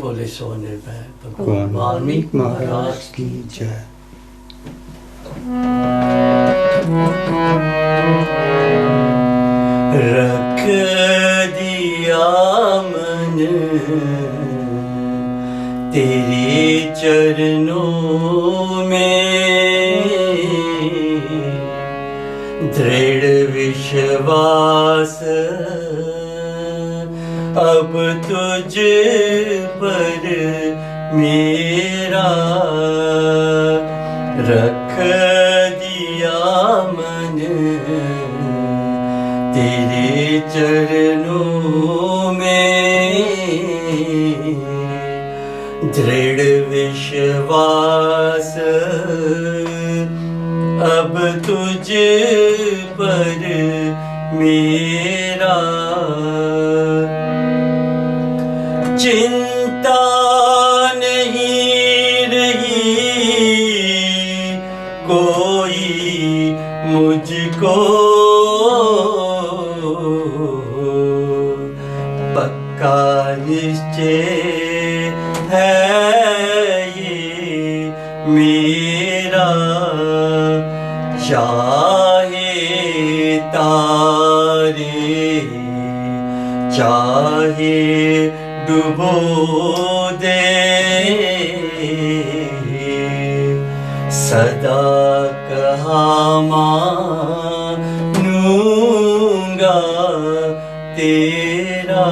बोले सो निर्भय। भगवान वाल्मीकि महाराज की जय। रख दिया मन तेरे चरणों में, दृढ़ विश्वास अब तुझ पर मेरा। रख दिया मन तेरे चरणों में, दृढ़ विश्वास अब तुझ पर मेरा। चिंता नहीं रही कोई मुझको, पक्का निश्चय है ये मेरा। चाहे तारे चाहे डुबो दे, सदा कहा मानूंगा तेरा।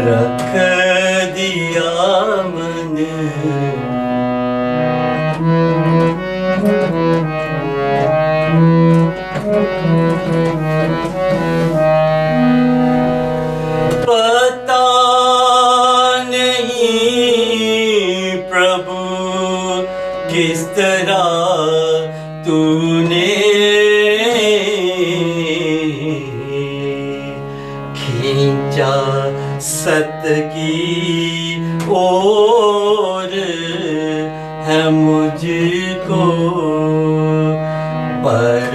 रख दिया मन पता नहीं प्रभु किस तरह तूने खींचा सत की ओर है मुझको, पर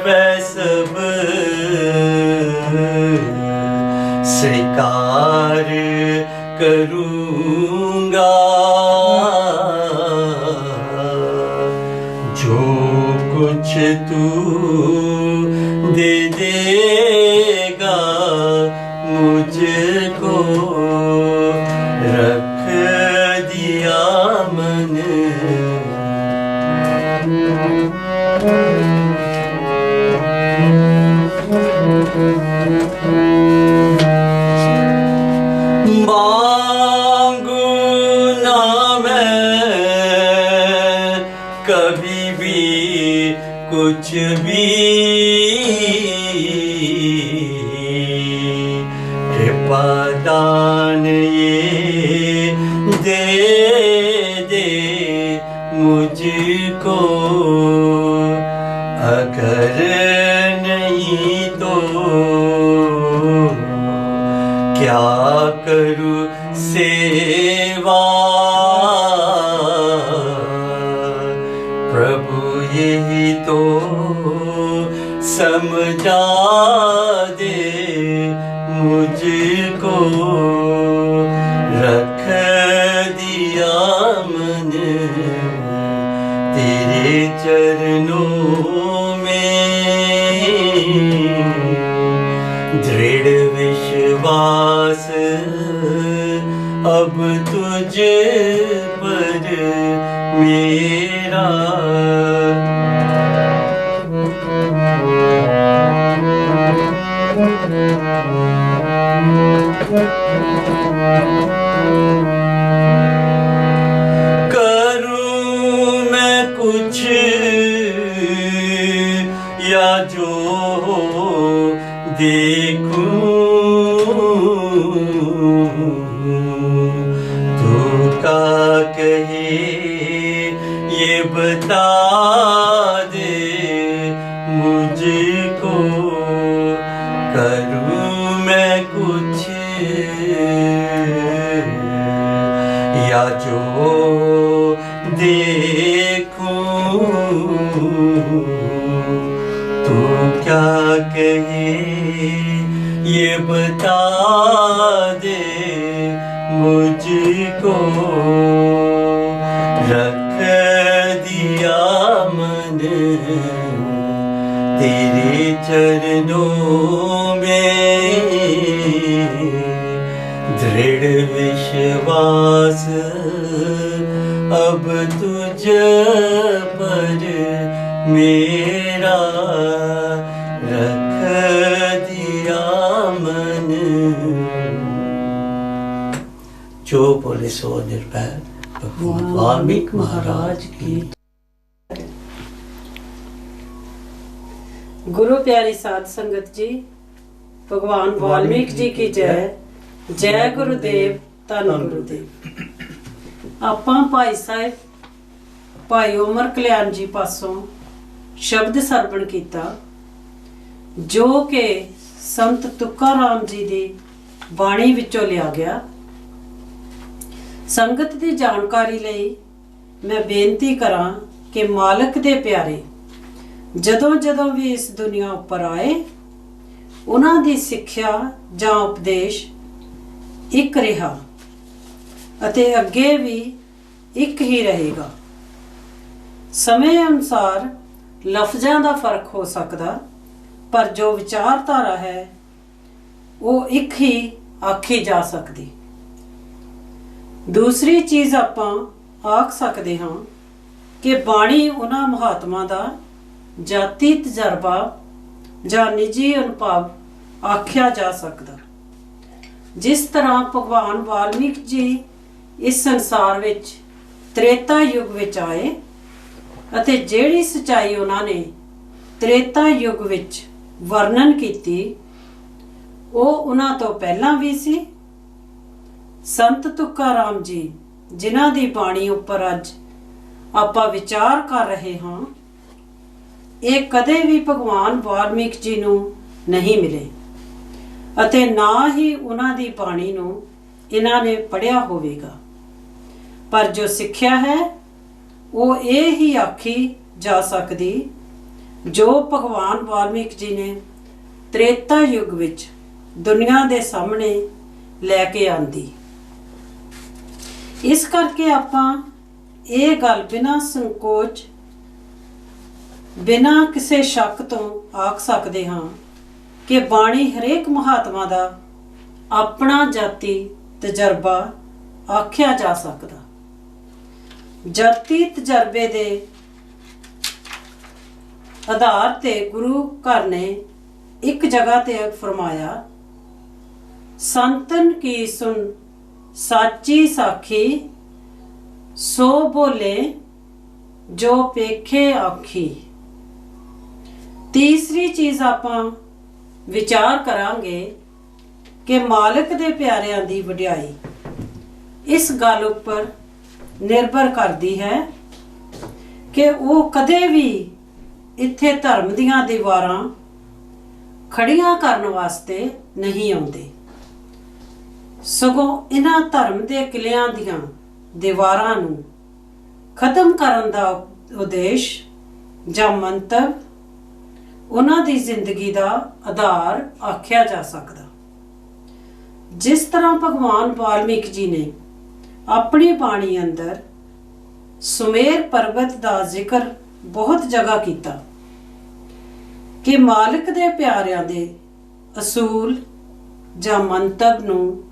वह सब स्वीकार करूंगा। जो कुछ तू दे देगा मुझको। रख दिया मन मांगू ना मैं कभी भी कुछ भी, कृपा दान ये दे मुझको। अगर नहीं तो क्या करूं सेवा, प्रभु यही तो समझा दे मुझको। रख दिया मन तेरे चरणों में, दृढ़ विश्वास अब तुझ पर मेरा। करूं मैं कुछ या जो देखूं, तू का कहे ये बता दे मुझको। करूं मैं कुछ या जो देखूं, तू क्या कहे ये बता दे मुझको रख दिया मन तेरे चरणों में, दृढ़ विश्वास अब तुझ पर मेरा, रख दिया मन। जो बोले सो निर्भय। भगवान वाल्मीकि महाराज की। गुरु प्यारी साध संगत जी, भगवान वाल्मीकि जी की जय। जय गुरुदेव, धन गुरुदेव। ਆਪਾਂ ਭਾਈ ਸਾਹਿਬ ਭਾਈ ਉਮਰ ਕਲਿਆਣ ਜੀ ਪਾਸੋਂ ਸ਼ਬਦ ਸਰਵਣ ਕੀਤਾ, ਜੋ ਕਿ ਸੰਤ ਤੁਕਾਰਾਮ ਜੀ ਦੀ ਬਾਣੀ ਵਿੱਚੋਂ ਲਿਆ ਗਿਆ। ਸੰਗਤ ਦੀ ਜਾਣਕਾਰੀ ਲਈ ਮੈਂ ਬੇਨਤੀ ਕਰਾਂ ਕਿ ਮਾਲਕ ਦੇ ਪਿਆਰੇ ਜਦੋਂ ਜਦੋਂ ਵੀ ਇਸ ਦੁਨੀਆ ਉੱਪਰ ਆਏ, ਉਹਨਾਂ ਦੀ ਸਿੱਖਿਆ ਜਾਂ ਉਪਦੇਸ਼ ਇੱਕ ਰਿਹਾ ਅਤੇ ਅੱਗੇ ਵੀ ਇੱਕ ਹੀ ਰਹੇਗਾ। ਸਮੇਂ ਅਨੁਸਾਰ ਲਫ਼ਜ਼ਾਂ ਦਾ ਫਰਕ ਹੋ ਸਕਦਾ, ਪਰ ਜੋ ਵਿਚਾਰਧਾਰਾ ਹੈ ਉਹ ਇੱਕ ਹੀ ਆਖੀ ਜਾ ਸਕਦੀ। ਦੂਸਰੀ ਚੀਜ਼ ਆਪਾਂ ਆਖ ਸਕਦੇ ਹਾਂ ਕਿ ਬਾਣੀ ਉਹਨਾਂ ਮਹਾਤਮਾ ਦਾ ਜਾਤੀ ਤਜਰਬਾ ਜਾਂ ਨਿੱਜੀ ਅਨੁਭਵ ਆਖਿਆ ਜਾ ਸਕਦਾ। ਜਿਸ ਤਰ੍ਹਾਂ ਭਗਵਾਨ ਵਾਲਮੀਕ ਜੀ ਇਸ ਸੰਸਾਰ ਵਿੱਚ ਤ੍ਰੇਤਾ ਯੁੱਗ ਵਿੱਚ ਆਏ ਅਤੇ ਜਿਹੜੀ ਸਚਾਈ ਉਹਨਾਂ ਨੇ ਤ੍ਰੇਤਾ ਯੁੱਗ ਵਿੱਚ ਵਰਣਨ ਕੀਤੀ ਉਹ ਉਹਨਾਂ ਤੋਂ ਪਹਿਲਾਂ ਵੀ ਸੀ। ਸੰਤ ਤੁਕਾਰਾਮ ਜੀ ਜਿਨ੍ਹਾਂ ਦੀ ਬਾਣੀ ਉੱਪਰ ਅੱਜ ਆਪਾਂ ਵਿਚਾਰ ਕਰ ਰਹੇ ਹਾਂ, ਇਹ ਕਦੇ ਵੀ ਭਗਵਾਨ ਵਾਲਮੀਕ ਜੀ ਨੂੰ ਨਹੀਂ ਮਿਲੇ ਅਤੇ ਨਾ ਹੀ ਉਹਨਾਂ ਦੀ ਬਾਣੀ ਨੂੰ ਇਹਨਾਂ ਨੇ ਪੜ੍ਹਿਆ ਹੋਵੇਗਾ। ਪਰ ਜੋ ਸਿੱਖਿਆ ਹੈ ਉਹ ਇਹ ਹੀ ਆਖੀ ਜਾ ਸਕਦੀ ਜੋ ਭਗਵਾਨ ਵਾਲਮੀਕ ਜੀ ਨੇ ਤ੍ਰੇਤਾ ਯੁੱਗ ਵਿੱਚ ਦੁਨੀਆ ਦੇ ਸਾਹਮਣੇ ਲੈ ਕੇ ਆਂਦੀ। ਇਸ ਕਰਕੇ ਆਪਾਂ ਇਹ ਗੱਲ ਬਿਨਾਂ ਸੰਕੋਚ, ਬਿਨਾਂ ਕਿਸੇ ਸ਼ੱਕ ਤੋਂ ਆਖ ਸਕਦੇ ਹਾਂ ਕਿ ਬਾਣੀ ਹਰੇਕ ਮਹਾਤਮਾ ਦਾ ਆਪਣਾ ਜਾਤੀ ਤਜਰਬਾ ਆਖਿਆ ਜਾ ਸਕਦਾ। ਜਾਤੀ ਤਜਰਬੇ ਦੇ ਆਧਾਰ ਤੇ ਗੁਰੂ ਘਰ ਨੇ ਇੱਕ ਜਗ੍ਹਾ ਤੇ ਫਰਮਾਇਆ, ਸੰਤਨ ਕੀ ਸੁਣ ਸਾਚੀ ਸਾਖੀ, ਸੋ ਬੋਲੇ ਜੋ ਪੇਖੇ ਆਖੀ। ਤੀਸਰੀ ਚੀਜ਼ ਆਪਾਂ ਵਿਚਾਰ ਕਰਾਂਗੇ ਕਿ ਮਾਲਕ ਦੇ ਪਿਆਰਿਆਂ ਦੀ ਵਡਿਆਈ ਇਸ ਗੱਲ ਉੱਪਰ ਨਿਰਭਰ ਕਰਦੀ ਹੈ ਕਿ ਉਹ ਕਦੇ ਵੀ ਇੱਥੇ ਧਰਮ ਦੀਆਂ ਦੀਵਾਰਾਂ ਖੜੀਆਂ ਕਰਨ ਵਾਸਤੇ ਨਹੀਂ ਆਉਂਦੇ, ਸਗੋਂ ਇਹਨਾਂ ਧਰਮ ਦੇ ਕਿਲਿਆਂ ਦੀਆਂ ਦੀਵਾਰਾਂ ਨੂੰ ਖਤਮ ਕਰਨ ਦਾ ਉਦੇਸ਼ ਜਾਂ ਮੰਤਵ ਉਹਨਾਂ ਦੀ ਜ਼ਿੰਦਗੀ ਦਾ ਆਧਾਰ ਆਖਿਆ ਜਾ ਸਕਦਾ। ਜਿਸ ਤਰ੍ਹਾਂ ਭਗਵਾਨ ਵਾਲਮੀਕ ਜੀ ਨੇ ਆਪਣੀ ਬਾਣੀ ਅੰਦਰ ਸੁਮੇਰ ਪਰਬਤ ਦਾ ਜ਼ਿਕਰ ਬਹੁਤ ਜਗ੍ਹਾ ਕੀਤਾ ਕਿ ਮਾਲਕ ਦੇ ਪਿਆਰਿਆਂ ਦੇ ਅਸੂਲ ਜਾਂ ਮੰਤਵ ਨੂੰ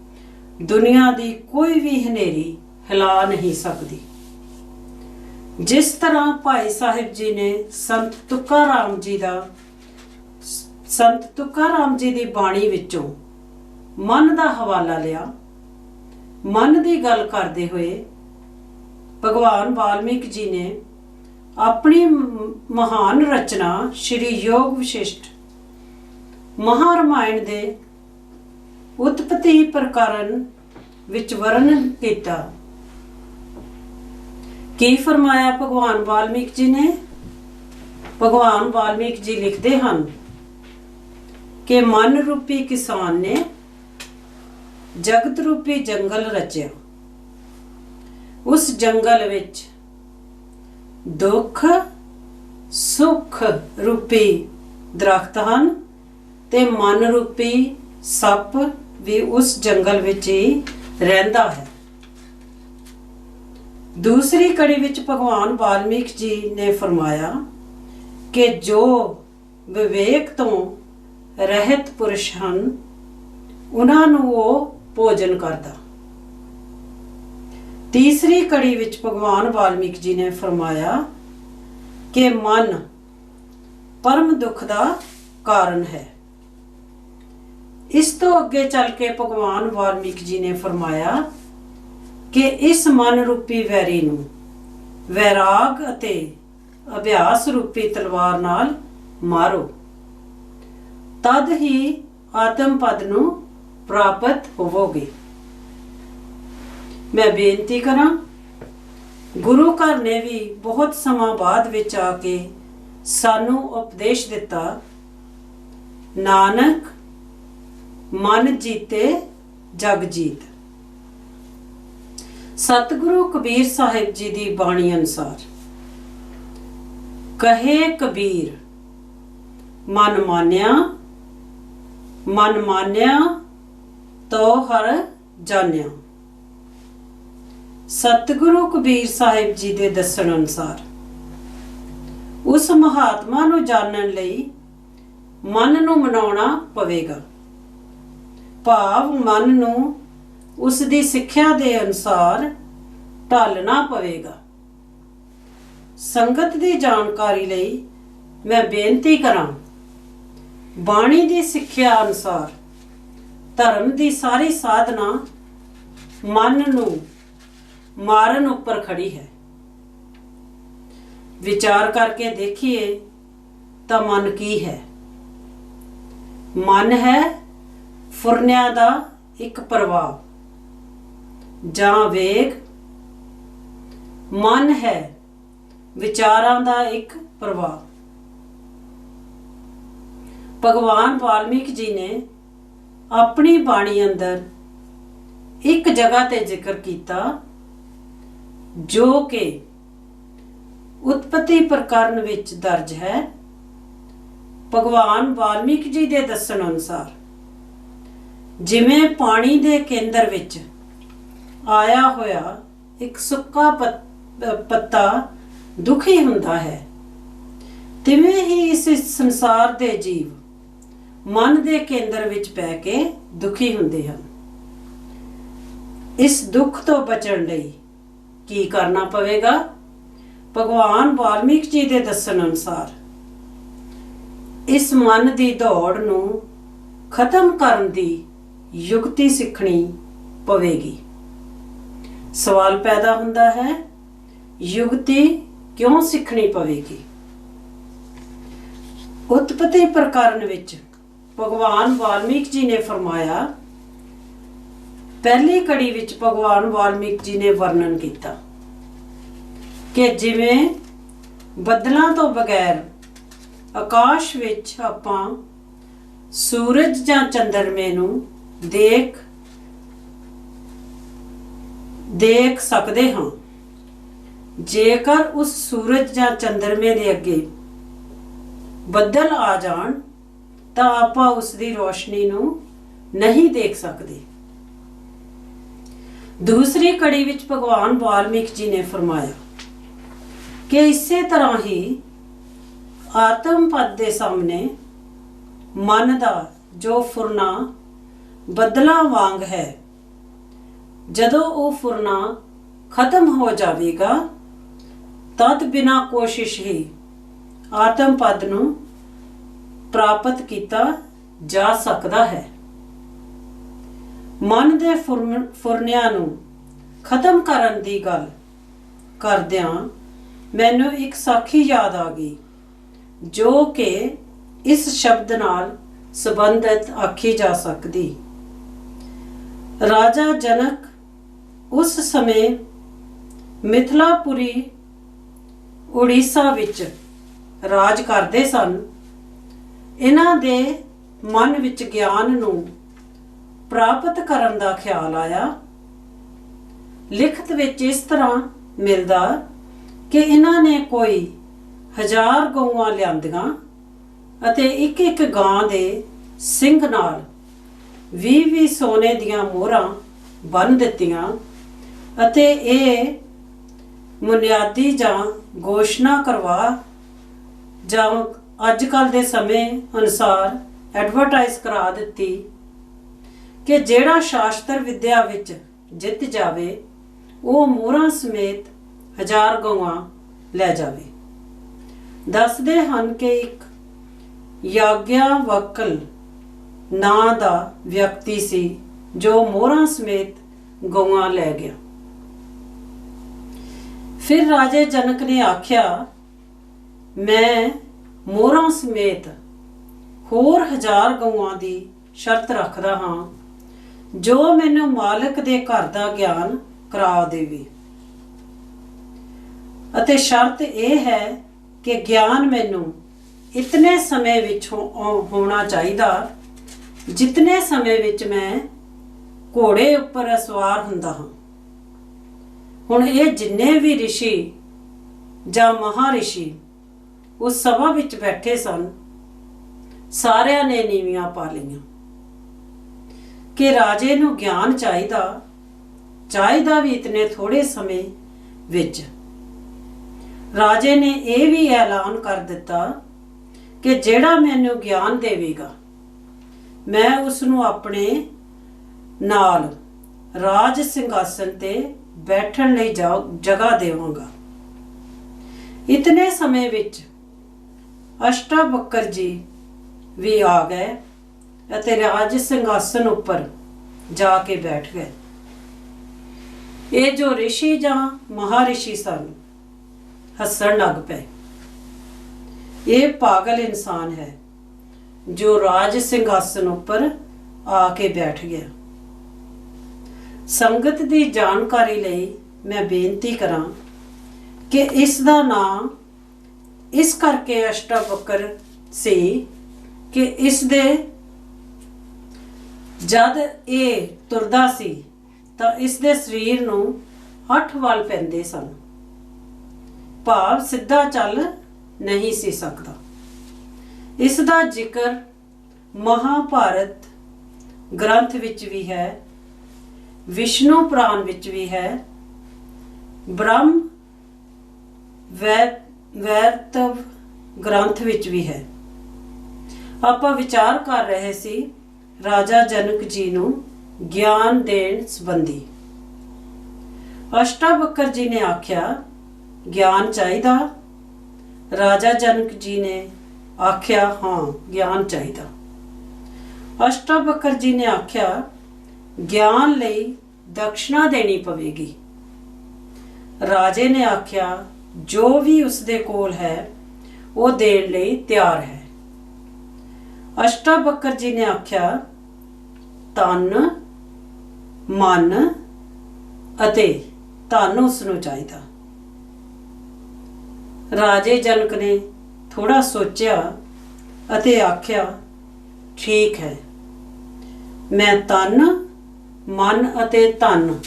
ਦੁਨੀਆ ਦੀ ਕੋਈ ਵੀ ਹਨੇਰੀ ਹਿਲਾ ਨਹੀਂ ਸਕਦੀ। ਜਿਸ ਤਰ੍ਹਾਂ ਭਾਈ ਸਾਹਿਬ ਜੀ ਨੇ ਸੰਤ ਤੁਕਾਰਾਮ ਜੀ ਦੀ ਬਾਣੀ ਵਿੱਚੋਂ ਮਨ ਦਾ ਹਵਾਲਾ ਲਿਆ, ਮਨ ਦੀ ਗੱਲ ਕਰਦੇ ਹੋਏ ਭਗਵਾਨ ਵਾਲਮੀਕ ਜੀ ਨੇ ਆਪਣੀ ਮਹਾਨ ਰਚਨਾ ਸ਼੍ਰੀ ਯੋਗ ਵਿਸ਼ਿਸ਼ਟ ਮਹਾਰਾਮਾਇਣ ਦੇ ਉਤਪਤੀ ਪ੍ਰਕਰਨ ਵਿੱਚ ਵਰਣਨ ਕੀਤਾ। ਕੀ ਫਰਮਾਇਆ ਭਗਵਾਨ ਵਾਲਮੀਕ ਜੀ ਨੇ? ਭਗਵਾਨ ਵਾਲਮੀਕ ਜੀ ਲਿਖਦੇ ਹਨ ਕਿ ਮਨ ਰੂਪੀ ਕਿਸਾਨ ਨੇ ਜਗਤ ਰੂਪੀ ਜੰਗਲ ਰਚਿਆ। ਉਸ ਜੰਗਲ ਵਿੱਚ ਦੁੱਖ ਸੁੱਖ ਰੂਪੀ ਦਰਖਤ ਹਨ ਤੇ ਮਨ ਰੂਪੀ ਸੱਪ ਵੀ ਉਸ ਜੰਗਲ ਵਿੱਚ ਹੀ ਰਹਿੰਦਾ ਹੈ। ਦੂਸਰੀ ਕੜੀ ਵਿੱਚ ਭਗਵਾਨ ਵਾਲਮੀਕ ਜੀ ਨੇ ਫਰਮਾਇਆ ਕਿ ਜੋ ਵਿਵੇਕ ਤੋਂ ਰਹਿਤ ਪੁਰਸ਼ ਹਨ ਉਹਨਾਂ ਨੂੰ ਉਹ ਭੋਜਨ ਕਰਦਾ। ਤੀਸਰੀ ਕੜੀ ਵਿੱਚ ਭਗਵਾਨ ਵਾਲਮੀਕ ਜੀ ਨੇ ਫਰਮਾਇਆ ਕਿ ਮਨ ਪਰਮ ਦੁੱਖ ਦਾ ਕਾਰਨ ਹੈ। ਇਸ ਤੋਂ ਅੱਗੇ ਚੱਲ ਕੇ ਭਗਵਾਨ ਵਾਲਮੀਕ ਜੀ ਨੇ ਫਰਮਾਇਆ ਕਿ ਇਸ ਮਨ ਰੂਪੀ ਵੈਰੀ ਨੂੰ ਵੈਰਾਗ ਅਤੇ ਅਭਿਆਸ ਰੂਪੀ ਤਲਵਾਰ ਨਾਲ ਮਾਰੋ, ਤਦ ਹੀ ਆਤਮ ਪਦ ਨੂੰ ਪ੍ਰਾਪਤ ਹੋਵੋਗੇ। ਮੈਂ ਬੇਨਤੀ ਕਰਾਂ, ਗੁਰੂ ਘਰ ਨੇ ਵੀ ਬਹੁਤ ਸਮਾਂ ਬਾਅਦ ਵਿੱਚ ਆ ਕੇ ਸਾਨੂੰ ਉਪਦੇਸ਼ ਦਿੱਤਾ, ਨਾਨਕ ਮਨ ਜੀਤੇ ਜਗ ਜੀਤ। ਸਤਿਗੁਰੂ ਕਬੀਰ ਸਾਹਿਬ ਜੀ ਦੀ ਬਾਣੀ ਅਨੁਸਾਰ ਕਹੇ ਕਬੀਰ, ਮਨ ਮਾਨਿਆ ਤੋ ਹਰ ਜਾਣਿਆ। ਸਤਿਗੁਰੂ ਕਬੀਰ ਸਾਹਿਬ ਜੀ ਦੇ ਦੱਸਣ ਅਨੁਸਾਰ ਉਸ ਮਹਾਤਮਾ ਨੂੰ ਜਾਣਨ ਲਈ ਮਨ ਨੂੰ ਮਨਾਉਣਾ ਪਵੇਗਾ। ਭਾਵ ਮਨ ਨੂੰ ਉਸ ਦੀ ਸਿੱਖਿਆ ਦੇ ਅਨੁਸਾਰ ਢਾਲਣਾ ਪਵੇਗਾ। ਸੰਗਤ ਦੀ ਜਾਣਕਾਰੀ ਲਈ ਮੈਂ ਬੇਨਤੀ ਕਰਾਂ, ਬਾਣੀ ਦੀ ਸਿੱਖਿਆ ਅਨੁਸਾਰ ਧਰਮ ਦੀ ਸਾਰੀ ਸਾਧਨਾ ਮਨ ਨੂੰ ਮਾਰਨ ਉੱਪਰ ਖੜੀ ਹੈ। ਵਿਚਾਰ ਕਰਕੇ ਦੇਖੀਏ ਤਾਂ ਮਨ ਕੀ ਹੈ? ਮਨ ਹੈ ਫੁਰਨਿਆਂ ਦਾ ਇੱਕ ਪ੍ਰਵਾਹ ਜਾਂ ਵੇਗ। ਮਨ ਹੈ ਵਿਚਾਰਾਂ ਦਾ ਇੱਕ ਪ੍ਰਵਾਹ। ਭਗਵਾਨ ਵਾਲਮੀਕ ਜੀ ਨੇ ਆਪਣੀ ਬਾਣੀ ਅੰਦਰ ਇੱਕ ਜਗ੍ਹਾ ਤੇ ਜ਼ਿਕਰ ਕੀਤਾ ਜੋ ਕਿ ਉਤਪਤੀ ਪ੍ਰਕਰਨ ਵਿੱਚ ਦਰਜ ਹੈ। ਭਗਵਾਨ ਵਾਲਮੀਕ ਜੀ ਦੇ ਦੱਸਣ ਅਨੁਸਾਰ ਜਿਵੇਂ ਪਾਣੀ ਦੇ ਕੇਂਦਰ ਵਿੱਚ ਆਇਆ ਹੋਇਆ ਇੱਕ ਸੁੱਕਾ ਪੱਤਾ ਦੁਖੀ ਹੁੰਦਾ ਹੈ, ਤਿਵੇਂ ਹੀ ਇਸ ਸੰਸਾਰ ਦੇ ਜੀਵ ਮਨ ਦੇ ਕੇਂਦਰ ਵਿੱਚ ਪੈ ਕੇ ਦੁਖੀ ਹੁੰਦੇ ਹਨ। ਇਸ ਦੁੱਖ ਤੋਂ ਬਚਣ ਲਈ ਕੀ ਕਰਨਾ ਪਵੇਗਾ? ਭਗਵਾਨ ਵਾਲਮੀਕ ਜੀ ਦੇ ਦੱਸਣ ਅਨੁਸਾਰ ਇਸ ਮਨ ਦੀ ਦੌੜ ਨੂੰ ਖਤਮ ਕਰਨ ਦੀ ਯੁਕਤੀ ਸਿੱਖਣੀ ਪਵੇਗੀ। ਸਵਾਲ ਪੈਦਾ ਹੁੰਦਾ ਹੈ, ਯੁਕਤੀ ਕਿਉਂ ਸਿੱਖਣੀ ਪਵੇਗੀ? ਉਤਪਤੀ ਪ੍ਰਕਰਨ ਵਿੱਚ ਭਗਵਾਨ ਵਾਲਮੀਕ ਜੀ ਨੇ ਫਰਮਾਇਆ, ਪਹਿਲੀ ਕੜੀ ਵਿੱਚ ਭਗਵਾਨ ਵਾਲਮੀਕ ਜੀ ਨੇ ਵਰਣਨ ਕੀਤਾ ਕਿ ਜਿਵੇਂ ਬੱਦਲਾਂ ਤੋਂ ਬਗੈਰ ਆਕਾਸ਼ ਵਿੱਚ ਆਪਾਂ ਸੂਰਜ ਜਾਂ ਚੰਦਰਮੇ ਨੂੰ ਦੇਖ ਸਕਦੇ ਹਾਂ। ਜੇਕਰ ਉਸ ਸੂਰਜ ਜਾਂ ਚੰਦਰਮੇ ਦੇ ਅੱਗੇ ਬੱਦਲ ਆ ਜਾਣ ਤਾਂ ਆਪਾਂ ਉਸ ਦੀ ਰੋਸ਼ਨੀ ਨੂੰ ਨਹੀਂ ਦੇਖ ਸਕਦੇ। ਦੂਸਰੀ ਕੜੀ ਵਿੱਚ ਭਗਵਾਨ ਵਾਲਮੀਕ ਜੀ ਨੇ ਫਰਮਾਇਆ ਕਿ ਇਸੇ ਤਰ੍ਹਾਂ ਹੀ ਆਤਮ ਪਦ ਦੇ ਸਾਹਮਣੇ ਮਨ ਦਾ ਜੋ ਫੁਰਨਾ ਬੱਦਲਾਂ ਵਾਂਗ ਹੈ, ਜਦੋਂ ਉਹ ਫੁਰਨਾ ਖਤਮ ਹੋ ਜਾਵੇਗਾ ਤਦ ਬਿਨਾਂ ਕੋਸ਼ਿਸ਼ ਹੀ ਆਤਮ ਪਦ ਨੂੰ ਪ੍ਰਾਪਤ ਕੀਤਾ ਜਾ ਸਕਦਾ ਹੈ। ਮਨ ਦੇ ਫੁਰਨਿਆਂ ਨੂੰ ਖਤਮ ਕਰਨ ਦੀ ਗੱਲ ਕਰਦਿਆਂ ਮੈਨੂੰ ਇੱਕ ਸਾਖੀ ਯਾਦ ਆ ਗਈ ਜੋ ਕਿ ਇਸ ਸ਼ਬਦ ਨਾਲ ਸੰਬੰਧਿਤ ਆਖੀ ਜਾ ਸਕਦੀ। ਰਾਜਾ ਜਨਕ ਉਸ ਸਮੇਂ ਮਿਥਿਲਾਪੁਰੀ ਉੜੀਸਾ ਵਿੱਚ ਰਾਜ ਕਰਦੇ ਸਨ। ਇਹਨਾਂ ਦੇ ਮਨ ਵਿੱਚ ਗਿਆਨ ਨੂੰ ਪ੍ਰਾਪਤ ਕਰਨ ਦਾ ਖਿਆਲ ਆਇਆ। ਲਿਖਤ ਵਿੱਚ ਇਸ ਤਰ੍ਹਾਂ ਮਿਲਦਾ ਕਿ ਇਹਨਾਂ ਨੇ ਕੋਈ 1000 ਗਊਆਂ ਲਿਆਂਦੀਆਂ ਅਤੇ ਇੱਕ ਇੱਕ ਗਾਂ ਦੇ ਸਿੰਗ ਨਾਲ 20 ਸੋਨੇ ਦੀਆਂ ਮੋਹਰਾਂ ਬੰਨ੍ਹ ਦਿੱਤੀਆਂ ਅਤੇ ਇਹ ਬੁਨਿਆਦੀ ਜਾਂ ਘੋਸ਼ਣਾ ਕਰਵਾ ਜਾਂ ਅੱਜ ਕੱਲ੍ਹ ਦੇ ਸਮੇਂ ਅਨੁਸਾਰ ਐਡਵਰਟਾਈਜ਼ ਕਰਾ ਦਿੱਤੀ ਕਿ ਜਿਹੜਾ ਸ਼ਾਸਤਰ ਵਿਦਿਆ ਵਿੱਚ ਜਿੱਤ ਜਾਵੇ ਉਹ ਮੋਹਰਾਂ ਸਮੇਤ 1000 ਗਊਆਂ ਲੈ ਜਾਵੇ। ਦੱਸਦੇ ਹਨ ਕਿ ਇੱਕ ਯਾਗਿਆਵਕਲ ਨਾਂ ਦਾ ਵਿਅਕਤੀ ਸੀ ਜੋ ਮੋਹਰਾਂ ਸਮੇਤ ਗਊਆਂ ਲੈ ਗਿਆ। ਫਿਰ ਰਾਜੇ ਜਨਕ ਨੇ ਆਖਿਆ, ਮੈਂ ਮੋਹਰਾਂ ਸਮੇਤ ਹੋਰ 1000 ਗਊਆਂ ਦੀ ਸ਼ਰਤ ਰੱਖਦਾ ਹਾਂ ਜੋ ਮੈਨੂੰ ਮਾਲਕ ਦੇ ਘਰ ਦਾ ਗਿਆਨ ਕਰਾ ਦੇਵੇ, ਅਤੇ ਸ਼ਰਤ ਇਹ ਹੈ ਕਿ ਗਿਆਨ ਮੈਨੂੰ ਇਤਨੇ ਸਮੇਂ ਵਿੱਚ ਹੋਣਾ ਚਾਹੀਦਾ ਜਿਤਨੇ ਸਮੇਂ ਵਿੱਚ ਮੈਂ ਘੋੜੇ ਉੱਪਰ ਸਵਾਰ ਹੁੰਦਾ ਹਾਂ। ਹੁਣ ਇਹ ਜਿੰਨੇ ਵੀ ਰਿਸ਼ੀ ਜਾਂ ਮਹਾਰਿਸ਼ੀ ਉਸ ਸਭਾ ਵਿੱਚ ਬੈਠੇ ਸਨ, ਸਾਰਿਆਂ ਨੇ ਨੀਵੀਆਂ ਪਾ ਲਈਆਂ ਕਿ ਰਾਜੇ ਨੂੰ ਗਿਆਨ ਚਾਹੀਦਾ ਵੀ ਇਤਨੇ ਥੋੜੇ ਸਮੇਂ ਵਿੱਚ। ਰਾਜੇ ਨੇ ਇਹ ਵੀ ਐਲਾਨ ਕਰ ਦਿੱਤਾ ਕਿ ਜਿਹੜਾ ਮੈਨੂੰ ਗਿਆਨ ਦੇਵੇਗਾ ਮੈਂ ਉਸ ਨੂੰ ਆਪਣੇ ਨਾਲ ਰਾਜ ਸਿੰਘਾਸਨ ਤੇ ਬੈਠਣ ਲਈ ਜਗ੍ਹਾ ਦੇਵਾਂਗਾ। ਇਤਨੇ ਸਮੇਂ ਵਿੱਚ ਅਸ਼ਟਾਵਕਰ ਜੀ ਵੀ ਆ ਗਏ ਅਤੇ ਰਾਜ ਸਿੰਘਾਸਨ ਉੱਪਰ ਜਾ ਕੇ ਬੈਠ ਗਏ। ਇਹ ਜੋ ਰਿਸ਼ੀ ਜਾਂ ਮਹਾਰਿਸ਼ੀ ਸਨ ਹੱਸਣ ਲੱਗ ਪਏ। ਇਹ ਪਾਗਲ ਇਨਸਾਨ ਹੈ ਜੋ ਰਾਜ ਸਿੰਘਾਸਨ ਉੱਪਰ ਆ ਕੇ ਬੈਠ ਗਿਆ। ਸੰਗਤ ਦੀ ਜਾਣਕਾਰੀ ਲਈ ਮੈਂ ਬੇਨਤੀ ਕਰਾਂ ਕਿ ਇਸ ਦਾ ਨਾਮ ਇਸ ਕਰਕੇ ਅਸ਼ਟਾਵਕਰ ਸੀ ਕਿ ਇਸ ਦੇ ਜਦ ਇਹ ਤੁਰਦਾ ਸੀ ਤਾਂ ਇਸ ਦੇ ਸਰੀਰ ਨੂੰ 8 ਵਾਲ ਪੈਂਦੇ ਸਨ, ਭਾਵ ਸਿੱਧਾ ਚੱਲ ਨਹੀਂ ਸੀ ਸਕਦਾ। ਇਸ ਦਾ ਜ਼ਿਕਰ ਮਹਾਭਾਰਤ ਗ੍ਰੰਥ ਵਿੱਚ ਵੀ ਹੈ, ਵਿਸ਼ਨੂੰ ਪੁਰਾਣ ਵਿੱਚ ਵੀ ਹੈ, ਬ੍ਰਹਮ ਵੈਰਤਵ ਗ੍ਰੰਥ ਵਿੱਚ ਵੀ ਹੈ। ਆਪਾਂ ਵਿਚਾਰ ਕਰ ਰਹੇ ਸੀ ਰਾਜਾ ਜਨਕ ਜੀ ਨੂੰ ਗਿਆਨ ਦੇਣ ਸੰਬੰਧੀ। ਅਸ਼ਟਾਵਕਰ ਜੀ ਨੇ ਆਖਿਆ, ਗਿਆਨ ਚਾਹੀਦਾ? ਰਾਜਾ ਜਨਕ ਜੀ ਨੇ ਆਖਿਆ, ਹਾਂ ਗਿਆਨ ਚਾਹੀਦਾ। ਅਸ਼ਟਾਵਕਰ ਜੀ ਨੇ ਆਖਿਆ, ਗਿਆਨ ਲਈ ਦਕਸ਼ਨਾ ਦੇਣੀ ਪਵੇਗੀ। ਰਾਜੇ ਨੇ ਆਖਿਆ, ਜੋ ਵੀ ਉਸਦੇ ਕੋਲ ਹੈ ਉਹ ਦੇਣ ਲਈ ਤਿਆਰ ਹੈ। ਅਸ਼ਟਾਵਕਰ ਜੀ ਨੇ ਆਖਿਆ, ਤਨ, ਮਨ ਅਤੇ ਧਨ ਉਸ ਨੂੰ ਚਾਹੀਦਾ। ਰਾਜੇ ਜਨਕ ਨੇ ਥੋੜਾ ਸੋਚਿਆ ਅਤੇ ਆਖਿਆ, ਠੀਕ ਹੈ, ਮੈਂ ਤਨ, ਮਨ ਅਤੇ ਧਨ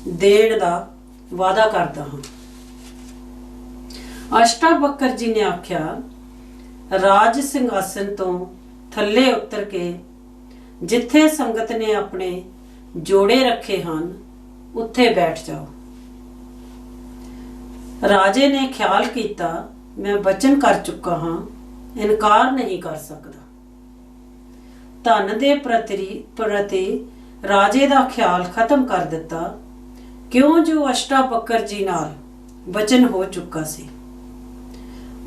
ਦੇਣ ਦਾ ਵਾਅਦਾ ਕਰਦਾ ਹਾਂ। ਅਸ਼ਟਾਵਕਰ ਜੀ ਨੇ ਆਖਿਆ, ਰਾਜ ਸਿੰਘਾਸਨ ਤੋਂ ਥੱਲੇ ਉਤਰ ਕੇ ਜਿੱਥੇ ਸੰਗਤ ਨੇ ਆਪਣੇ ਜੋੜੇ ਰੱਖੇ ਹਨ ਉੱਥੇ ਬੈਠ ਜਾਓ। ਰਾਜੇ ਨੇ ਖਿਆਲ ਕੀਤਾ, ਮੈਂ ਵਚਨ ਕਰ ਚੁੱਕਾ ਹਾਂ, ਇਨਕਾਰ ਨਹੀਂ ਕਰ ਸਕਦਾ। ਧਨ ਦੇ ਪ੍ਰਤੀ ਰਾਜੇ ਦਾ ਖਿਆਲ ਖਤਮ ਕਰ ਦਿੱਤਾ, ਕਿਉਂ ਜੋ ਅਸ਼ਟਾਵਕਰ ਜੀ ਨਾਲ ਵਚਨ ਹੋ ਚੁੱਕਾ ਸੀ।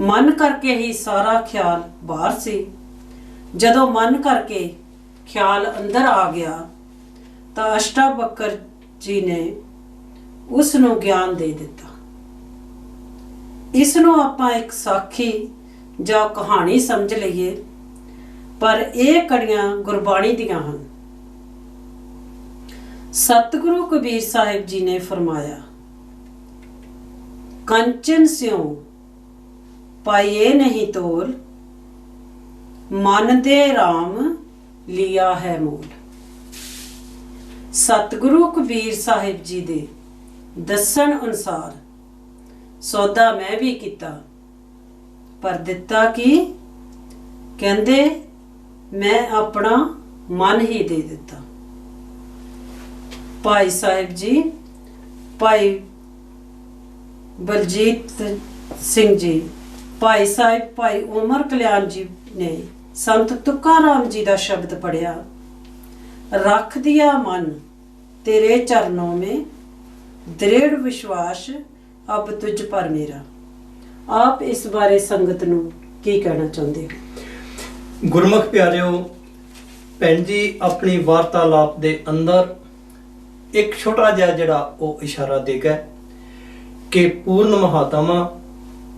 ਮਨ ਕਰਕੇ ਹੀ ਸਾਰਾ ਖਿਆਲ ਬਾਹਰ ਸੀ। ਜਦੋਂ ਮਨ ਕਰਕੇ ਖਿਆਲ ਅੰਦਰ ਆ ਗਿਆ ਤਾਂ ਅਸ਼ਟਾਵਕਰ ਜੀ ਨੇ ਉਸ ਨੂੰ ਗਿਆਨ ਦੇ ਦਿੱਤਾ। ਇਸ ਨੂੰ ਆਪਾਂ ਇੱਕ ਸਾਖੀ ਜਾਂ ਕਹਾਣੀ ਸਮਝ ਲਈਏ, ਪਰ ਇਹ ਕੜੀਆਂ ਗੁਰਬਾਣੀ ਦੀਆਂ ਹਨ। ਸਤਿਗੁਰੂ ਕਬੀਰ ਸਾਹਿਬ ਜੀ ਨੇ ਫਰਮਾਇਆ, ਕੰਚਨ ਸਿਉ ਪਾਈਏ ਨਹੀਂ ਤੋਲ, ਮਨ ਦੇ RAM ਲਿਆ ਹੈ ਮੋਲ। ਸਤਿਗੁਰੂ ਕਬੀਰ ਸਾਹਿਬ ਜੀ ਦੇ ਦੱਸਣ ਅਨੁਸਾਰ ਸੌਦਾ ਮੈਂ ਵੀ ਕੀਤਾ, ਪਰ ਦਿੱਤਾ ਕੀ? ਕਹਿੰਦੇ ਮੈਂ ਆਪਣਾ ਮਨ ਹੀ ਦੇ ਦਿੱਤਾ। ਭਾਈ ਸਾਹਿਬ ਜੀ, ਭਾਈ ਬਲਜੀਤ ਸਿੰਘ ਜੀ, ਭਾਈ ਸਾਹਿਬ ਭਾਈ ਉਮਰ ਕਲਿਆਣ ਜੀ ਨੇ ਸੰਤ ਤੁਕਾਰਾਮ ਜੀ ਦਾ ਸ਼ਬਦ ਪੜਿਆ, रख दिया मन तेरे चरणों में, दृढ़ विश्वास अब तुझ पर मेरा। आप इस बारे संगत नूं की कहना चाहते हो? ਗੁਰਮੁਖ ਪਿਆਰਿਓ, ਭੈਣ ਜੀ ਆਪਣੀ ਵਾਰਤਾਲਾਪ ਦੇ ਅੰਦਰ ਇੱਕ ਛੋਟਾ ਜਿਹਾ ਜਿਹੜਾ ਉਹ ਇਸ਼ਾਰਾ ਦੇਗਾ ਕਿ ਪੂਰਨ ਮਹਾਤਮਾ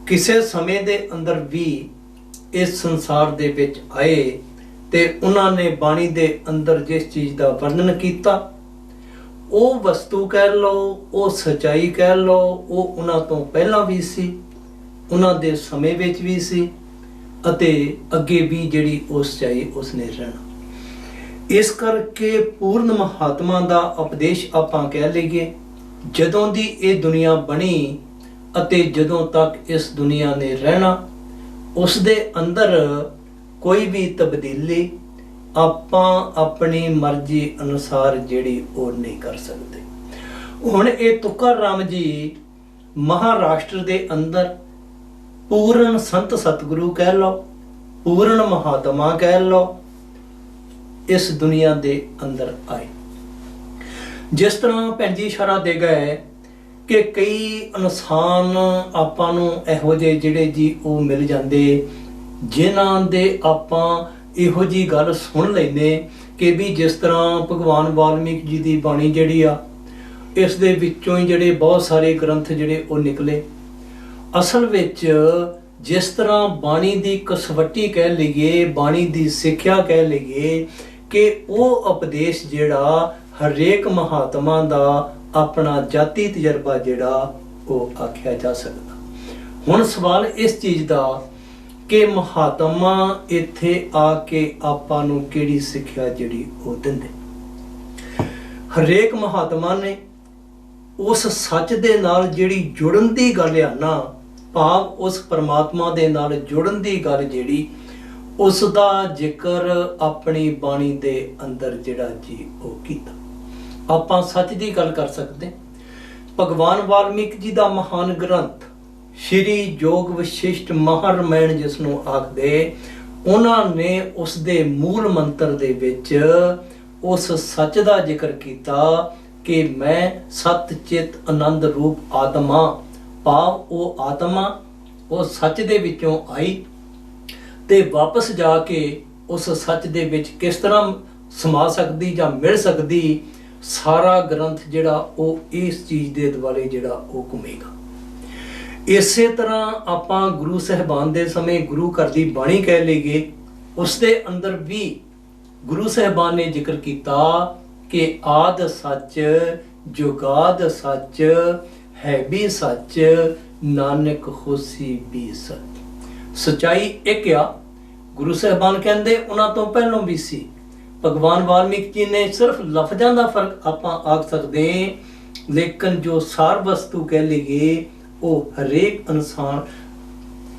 ਕਿਸੇ ਸਮੇਂ ਦੇ ਅੰਦਰ ਵੀ ਇਸ ਸੰਸਾਰ ਦੇ ਵਿੱਚ ਆਏ ਤੇ ਉਹਨਾਂ ਨੇ ਬਾਣੀ ਦੇ ਅੰਦਰ ਜਿਸ ਚੀਜ਼ ਦਾ ਵਰਣਨ ਕੀਤਾ, ਉਹ ਵਸਤੂ ਕਹਿ ਲਓ, ਉਹ ਸਚਾਈ ਕਹਿ ਲਓ, ਉਹ ਉਹਨਾਂ ਤੋਂ ਪਹਿਲਾਂ ਵੀ ਸੀ, ਉਹਨਾਂ ਦੇ ਸਮੇਂ ਵਿੱਚ ਵੀ ਸੀ ਅਤੇ ਅੱਗੇ ਵੀ ਜਿਹੜੀ ਉਹ ਸਚਾਈ ਉਸਨੇ ਰਹਿਣਾ। ਇਸ ਕਰਕੇ ਪੂਰਨ ਮਹਾਤਮਾ ਦਾ ਉਪਦੇਸ਼ ਆਪਾਂ ਕਹਿ ਲਈਏ, ਜਦੋਂ ਦੀ ਇਹ ਦੁਨੀਆ ਬਣੀ ਅਤੇ ਜਦੋਂ ਤੱਕ ਇਸ ਦੁਨੀਆ ਨੇ ਰਹਿਣਾ, ਉਸ ਦੇ ਅੰਦਰ ਕੋਈ ਵੀ ਤਬਦੀਲੀ ਆਪਾਂ ਆਪਣੀ ਮਰਜ਼ੀ ਅਨੁਸਾਰ ਜਿਹੜੀ ਉਹ ਨਹੀਂ ਕਰ ਸਕਦੇ। ਹੁਣ ਇਹ ਤੁਕਾਰਾਮ ਜੀ ਮਹਾਰਾਸ਼ਟਰ ਦੇ ਅੰਦਰ ਪੂਰਨ ਸੰਤ ਸਤਿਗੁਰੂ ਕਹਿ ਲਓ, ਪੂਰਨ ਮਹਾਤਮਾ ਕਹਿ ਲਓ, ਇਸ ਦੁਨੀਆ ਦੇ ਅੰਦਰ ਆਏ। ਜਿਸ ਤਰ੍ਹਾਂ ਭੈਣ ਜੀ ਇਸ਼ਾਰਾ ਦੇ ਗਏ ਕਿ ਕਈ ਇਨਸਾਨ ਆਪਾਂ ਨੂੰ ਇਹੋ ਜਿਹੇ ਜਿਹੜੇ ਜੀ ਉਹ ਮਿਲ ਜਾਂਦੇ, ਜਿਨ੍ਹਾਂ ਦੇ ਆਪਾਂ ਇਹੋ ਜੀ ਗੱਲ ਸੁਣ ਲੈਂਦੇ ਕਿ ਵੀ ਜਿਸ ਤਰ੍ਹਾਂ ਭਗਵਾਨ ਵਾਲਮੀਕ ਜੀ ਦੀ ਬਾਣੀ ਜਿਹੜੀ ਆ, ਇਸ ਦੇ ਵਿੱਚੋਂ ਹੀ ਜਿਹੜੇ ਬਹੁਤ ਸਾਰੇ ਗ੍ਰੰਥ ਜਿਹੜੇ ਉਹ ਨਿਕਲੇ। ਅਸਲ ਵਿੱਚ ਜਿਸ ਤਰ੍ਹਾਂ ਬਾਣੀ ਦੀ ਕਸਵੱਟੀ ਕਹਿ ਲਈਏ, ਬਾਣੀ ਦੀ ਸਿੱਖਿਆ ਕਹਿ ਲਈਏ ਕਿ ਉਹ ਉਪਦੇਸ਼ ਜਿਹੜਾ ਹਰੇਕ ਮਹਾਤਮਾ ਦਾ ਆਪਣਾ ਜਾਤੀ ਤਜਰਬਾ ਜਿਹੜਾ ਉਹ ਆਖਿਆ ਜਾ ਸਕਦਾ। ਹੁਣ ਸਵਾਲ ਇਸ ਚੀਜ਼ ਦਾ ਕਿ ਮਹਾਤਮਾ ਇੱਥੇ ਆ ਕੇ ਆਪਾਂ ਨੂੰ ਕਿਹੜੀ ਸਿੱਖਿਆ ਜਿਹੜੀ ਉਹ ਦਿੰਦੇ। ਹਰੇਕ ਮਹਾਤਮਾ ਨੇ ਉਸ ਸੱਚ ਦੇ ਨਾਲ ਜਿਹੜੀ ਜੁੜਨ ਦੀ ਗੱਲ ਆ ਨਾ, ਭਾਵ ਉਸ ਪਰਮਾਤਮਾ ਦੇ ਨਾਲ ਜੁੜਨ ਦੀ ਗੱਲ ਜਿਹੜੀ, ਉਸ ਦਾ ਜ਼ਿਕਰ ਆਪਣੀ ਬਾਣੀ ਦੇ ਅੰਦਰ ਜਿਹੜਾ ਜੀ ਉਹ ਕੀਤਾ। ਆਪਾਂ ਸੱਚ ਦੀ ਗੱਲ ਕਰ ਸਕਦੇ। ਭਗਵਾਨ ਵਾਲਮੀਕ ਜੀ ਦਾ ਮਹਾਨ ਗ੍ਰੰਥ ਸ਼੍ਰੀ ਜੋਗ ਵਿਸ਼ਿਸ਼ਟ ਮਹਾਰਾਮਾਇਣ ਜਿਸ ਨੂੰ ਆਖਦੇ, ਉਹਨਾਂ ਨੇ ਉਸ ਦੇ ਮੂਲ ਮੰਤਰ ਦੇ ਵਿੱਚ ਉਸ ਸੱਚ ਦਾ ਜ਼ਿਕਰ ਕੀਤਾ ਕਿ ਮੈਂ ਸਤ ਚਿਤ ਆਨੰਦ ਰੂਪ ਆਤਮਾ, ਭਾਵ ਉਹ ਆਤਮਾ ਉਹ ਸੱਚ ਦੇ ਵਿੱਚੋਂ ਆਈ ਤੇ ਵਾਪਸ ਜਾ ਕੇ ਉਸ ਸੱਚ ਦੇ ਵਿੱਚ ਕਿਸ ਤਰ੍ਹਾਂ ਸਮਾ ਸਕਦੀ ਜਾਂ ਮਿਲ ਸਕਦੀ। ਸਾਰਾ ਗ੍ਰੰਥ ਜਿਹੜਾ ਉਹ ਇਸ ਚੀਜ਼ ਦੇ ਦੁਆਲੇ ਜਿਹੜਾ ਉਹ ਘੁੰਮੇਗਾ। ਇਸੇ ਤਰ੍ਹਾਂ ਆਪਾਂ ਗੁਰੂ ਸਾਹਿਬਾਨ ਦੇ ਸਮੇਂ ਗੁਰੂ ਘਰ ਦੀ ਬਾਣੀ ਕਹਿ ਲਈਏ, ਉਸ ਦੇ ਅੰਦਰ ਵੀ ਗੁਰੂ ਸਾਹਿਬਾਨ ਨੇ ਜ਼ਿਕਰ ਕੀਤਾ ਕਿ ਆਦ ਸੱਚ ਜੁਗਾਦ ਸੱਚ ਹੈ ਵੀ ਸੱਚ, ਨਾਨਕ ਹੋਸੀ ਵੀ ਸੱਚ। ਸਚਾਈ ਇੱਕ ਆ, ਗੁਰੂ ਸਾਹਿਬਾਨ ਕਹਿੰਦੇ ਉਹਨਾਂ ਤੋਂ ਪਹਿਲਾਂ ਵੀ ਸੀ। ਭਗਵਾਨ ਵਾਲਮੀਕ ਜੀ ਨੇ ਸਿਰਫ ਲਫ਼ਜ਼ਾਂ ਦਾ ਫਰਕ ਆਪਾਂ ਆਖ ਸਕਦੇ, ਲੇਕਿਨ ਜੋ ਸਾਰ ਵਸਤੂ ਕਹਿ ਲਈਏ ਉਹ ਹਰੇਕ ਇਨਸਾਨ,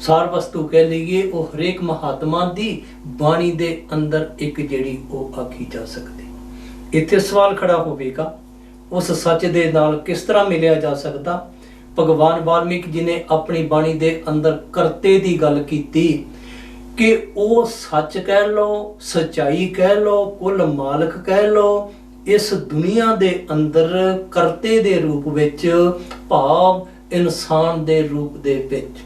ਸਾਰ ਵਸਤੂ ਕਹਿ ਲਈਏ ਉਹ ਹਰੇਕ ਮਹਾਤਮਾ ਦੀ ਬਾਣੀ ਦੇ ਅੰਦਰ ਇੱਕ ਜਿਹੜੀ ਉਹ ਆਖੀ ਜਾ ਸਕਦੀ। ਇੱਥੇ ਸਵਾਲ ਖੜਾ ਹੋਵੇਗਾ, ਉਸ ਸੱਚ ਦੇ ਨਾਲ ਕਿਸ ਤਰ੍ਹਾਂ ਮਿਲਿਆ ਜਾ ਸਕਦਾ? ਭਗਵਾਨ ਵਾਲਮੀਕ ਜੀ ਨੇ ਆਪਣੀ ਬਾਣੀ ਦੇ ਅੰਦਰ ਕਰਤੇ ਦੀ ਗੱਲ ਕੀਤੀ ਕਿ ਉਹ ਸੱਚ ਕਹਿ ਲਓ, ਸਚਾਈ ਕਹਿ ਲਓ, ਕੁੱਲ ਮਾਲਕ ਕਹਿ ਲਓ, ਇਸ ਦੁਨੀਆ ਦੇ ਅੰਦਰ ਕਰਤੇ ਦੇ ਰੂਪ ਵਿੱਚ, ਭਾਵ ਇਨਸਾਨ ਦੇ ਰੂਪ ਦੇ ਵਿੱਚ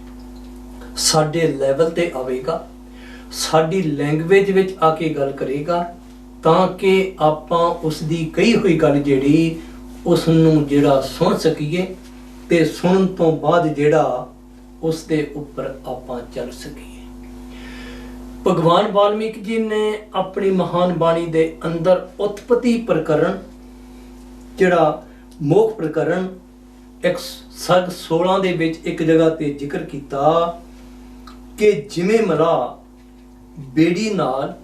ਸਾਡੇ ਲੈਵਲ ਤੇ ਆਵੇਗਾ, ਸਾਡੀ ਲੈਂਗੁਏਜ ਵਿੱਚ ਆ ਕੇ ਗੱਲ ਕਰੇਗਾ, ਤਾਂ ਕਿ ਆਪਾਂ ਉਸ ਦੀ ਕਹੀ ਹੋਈ ਗੱਲ ਜਿਹੜੀ ਉਸ ਨੂੰ ਜਿਹੜਾ ਸੁਣ ਸਕੀਏ ਤੇ ਸੁਣਨ ਤੋਂ ਬਾਅਦ ਜਿਹੜਾ ਉਸ ਦੇ ਉੱਪਰ ਆਪਾਂ ਚੱਲ ਸਕੀਏ। ਭਗਵਾਨ ਵਾਲਮੀਕ ਜੀ ਨੇ ਆਪਣੀ ਮਹਾਨ ਬਾਣੀ ਦੇ ਅੰਦਰ ਉਤਪਤੀ ਪ੍ਰਕਰਨ, ਜਿਹੜਾ ਮੋਖ ਪ੍ਰਕਰਨ, ਇੱਕ ਸਰਗ 16 ਦੇ ਵਿੱਚ ਇੱਕ ਜਗ੍ਹਾ ਤੇ ਜ਼ਿਕਰ ਕੀਤਾ ਕਿ ਜਿਵੇਂ ਮਰਾ ਬੇੜੀ ਨਾਲ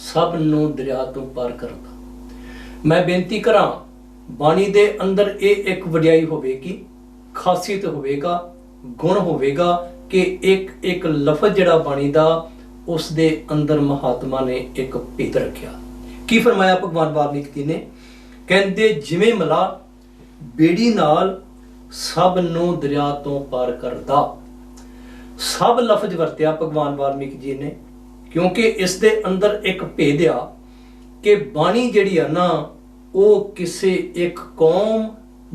ਸਭ ਨੂੰ ਦਰਿਆ ਤੋਂ ਪਾਰ ਕਰਦਾ। ਮੈਂ ਬੇਨਤੀ ਕਰਾਂ, ਬਾਣੀ ਦੇ ਅੰਦਰ ਇਹ ਇੱਕ ਵਡਿਆਈ ਹੋਵੇਗੀ, ਖਾਸੀਅਤ ਹੋਵੇਗਾ, ਗੁਣ ਹੋਵੇਗਾ ਕਿ ਇੱਕ ਇੱਕ ਲਫ਼ਜ਼ ਜਿਹੜਾ ਬਾਣੀ ਦਾ ਉਸ ਦੇ ਅੰਦਰ ਮਹਾਤਮਾ ਨੇ ਇੱਕ ਭੇਦ ਰੱਖਿਆ। ਕੀ ਫਰਮਾਇਆ ਭਗਵਾਨ ਵਾਲਮੀਕ ਜੀ ਨੇ ਕਹਿੰਦੇ ਜਿਵੇਂ ਮਲਾ ਬੇੜੀ ਨਾਲ ਸਭ ਨੂੰ ਦਰਿਆ ਤੋਂ ਪਾਰ ਕਰਦਾ। ਸਭ ਲਫ਼ਜ਼ ਵਰਤਿਆ ਭਗਵਾਨ ਵਾਲਮੀਕ ਜੀ ਨੇ, ਕਿਉਂਕਿ ਇਸ ਦੇ ਅੰਦਰ ਇੱਕ ਭੇਦ ਆ ਕਿ ਬਾਣੀ ਜਿਹੜੀ ਆ ਨਾ ਉਹ ਕਿਸੇ ਇੱਕ ਕੌਮ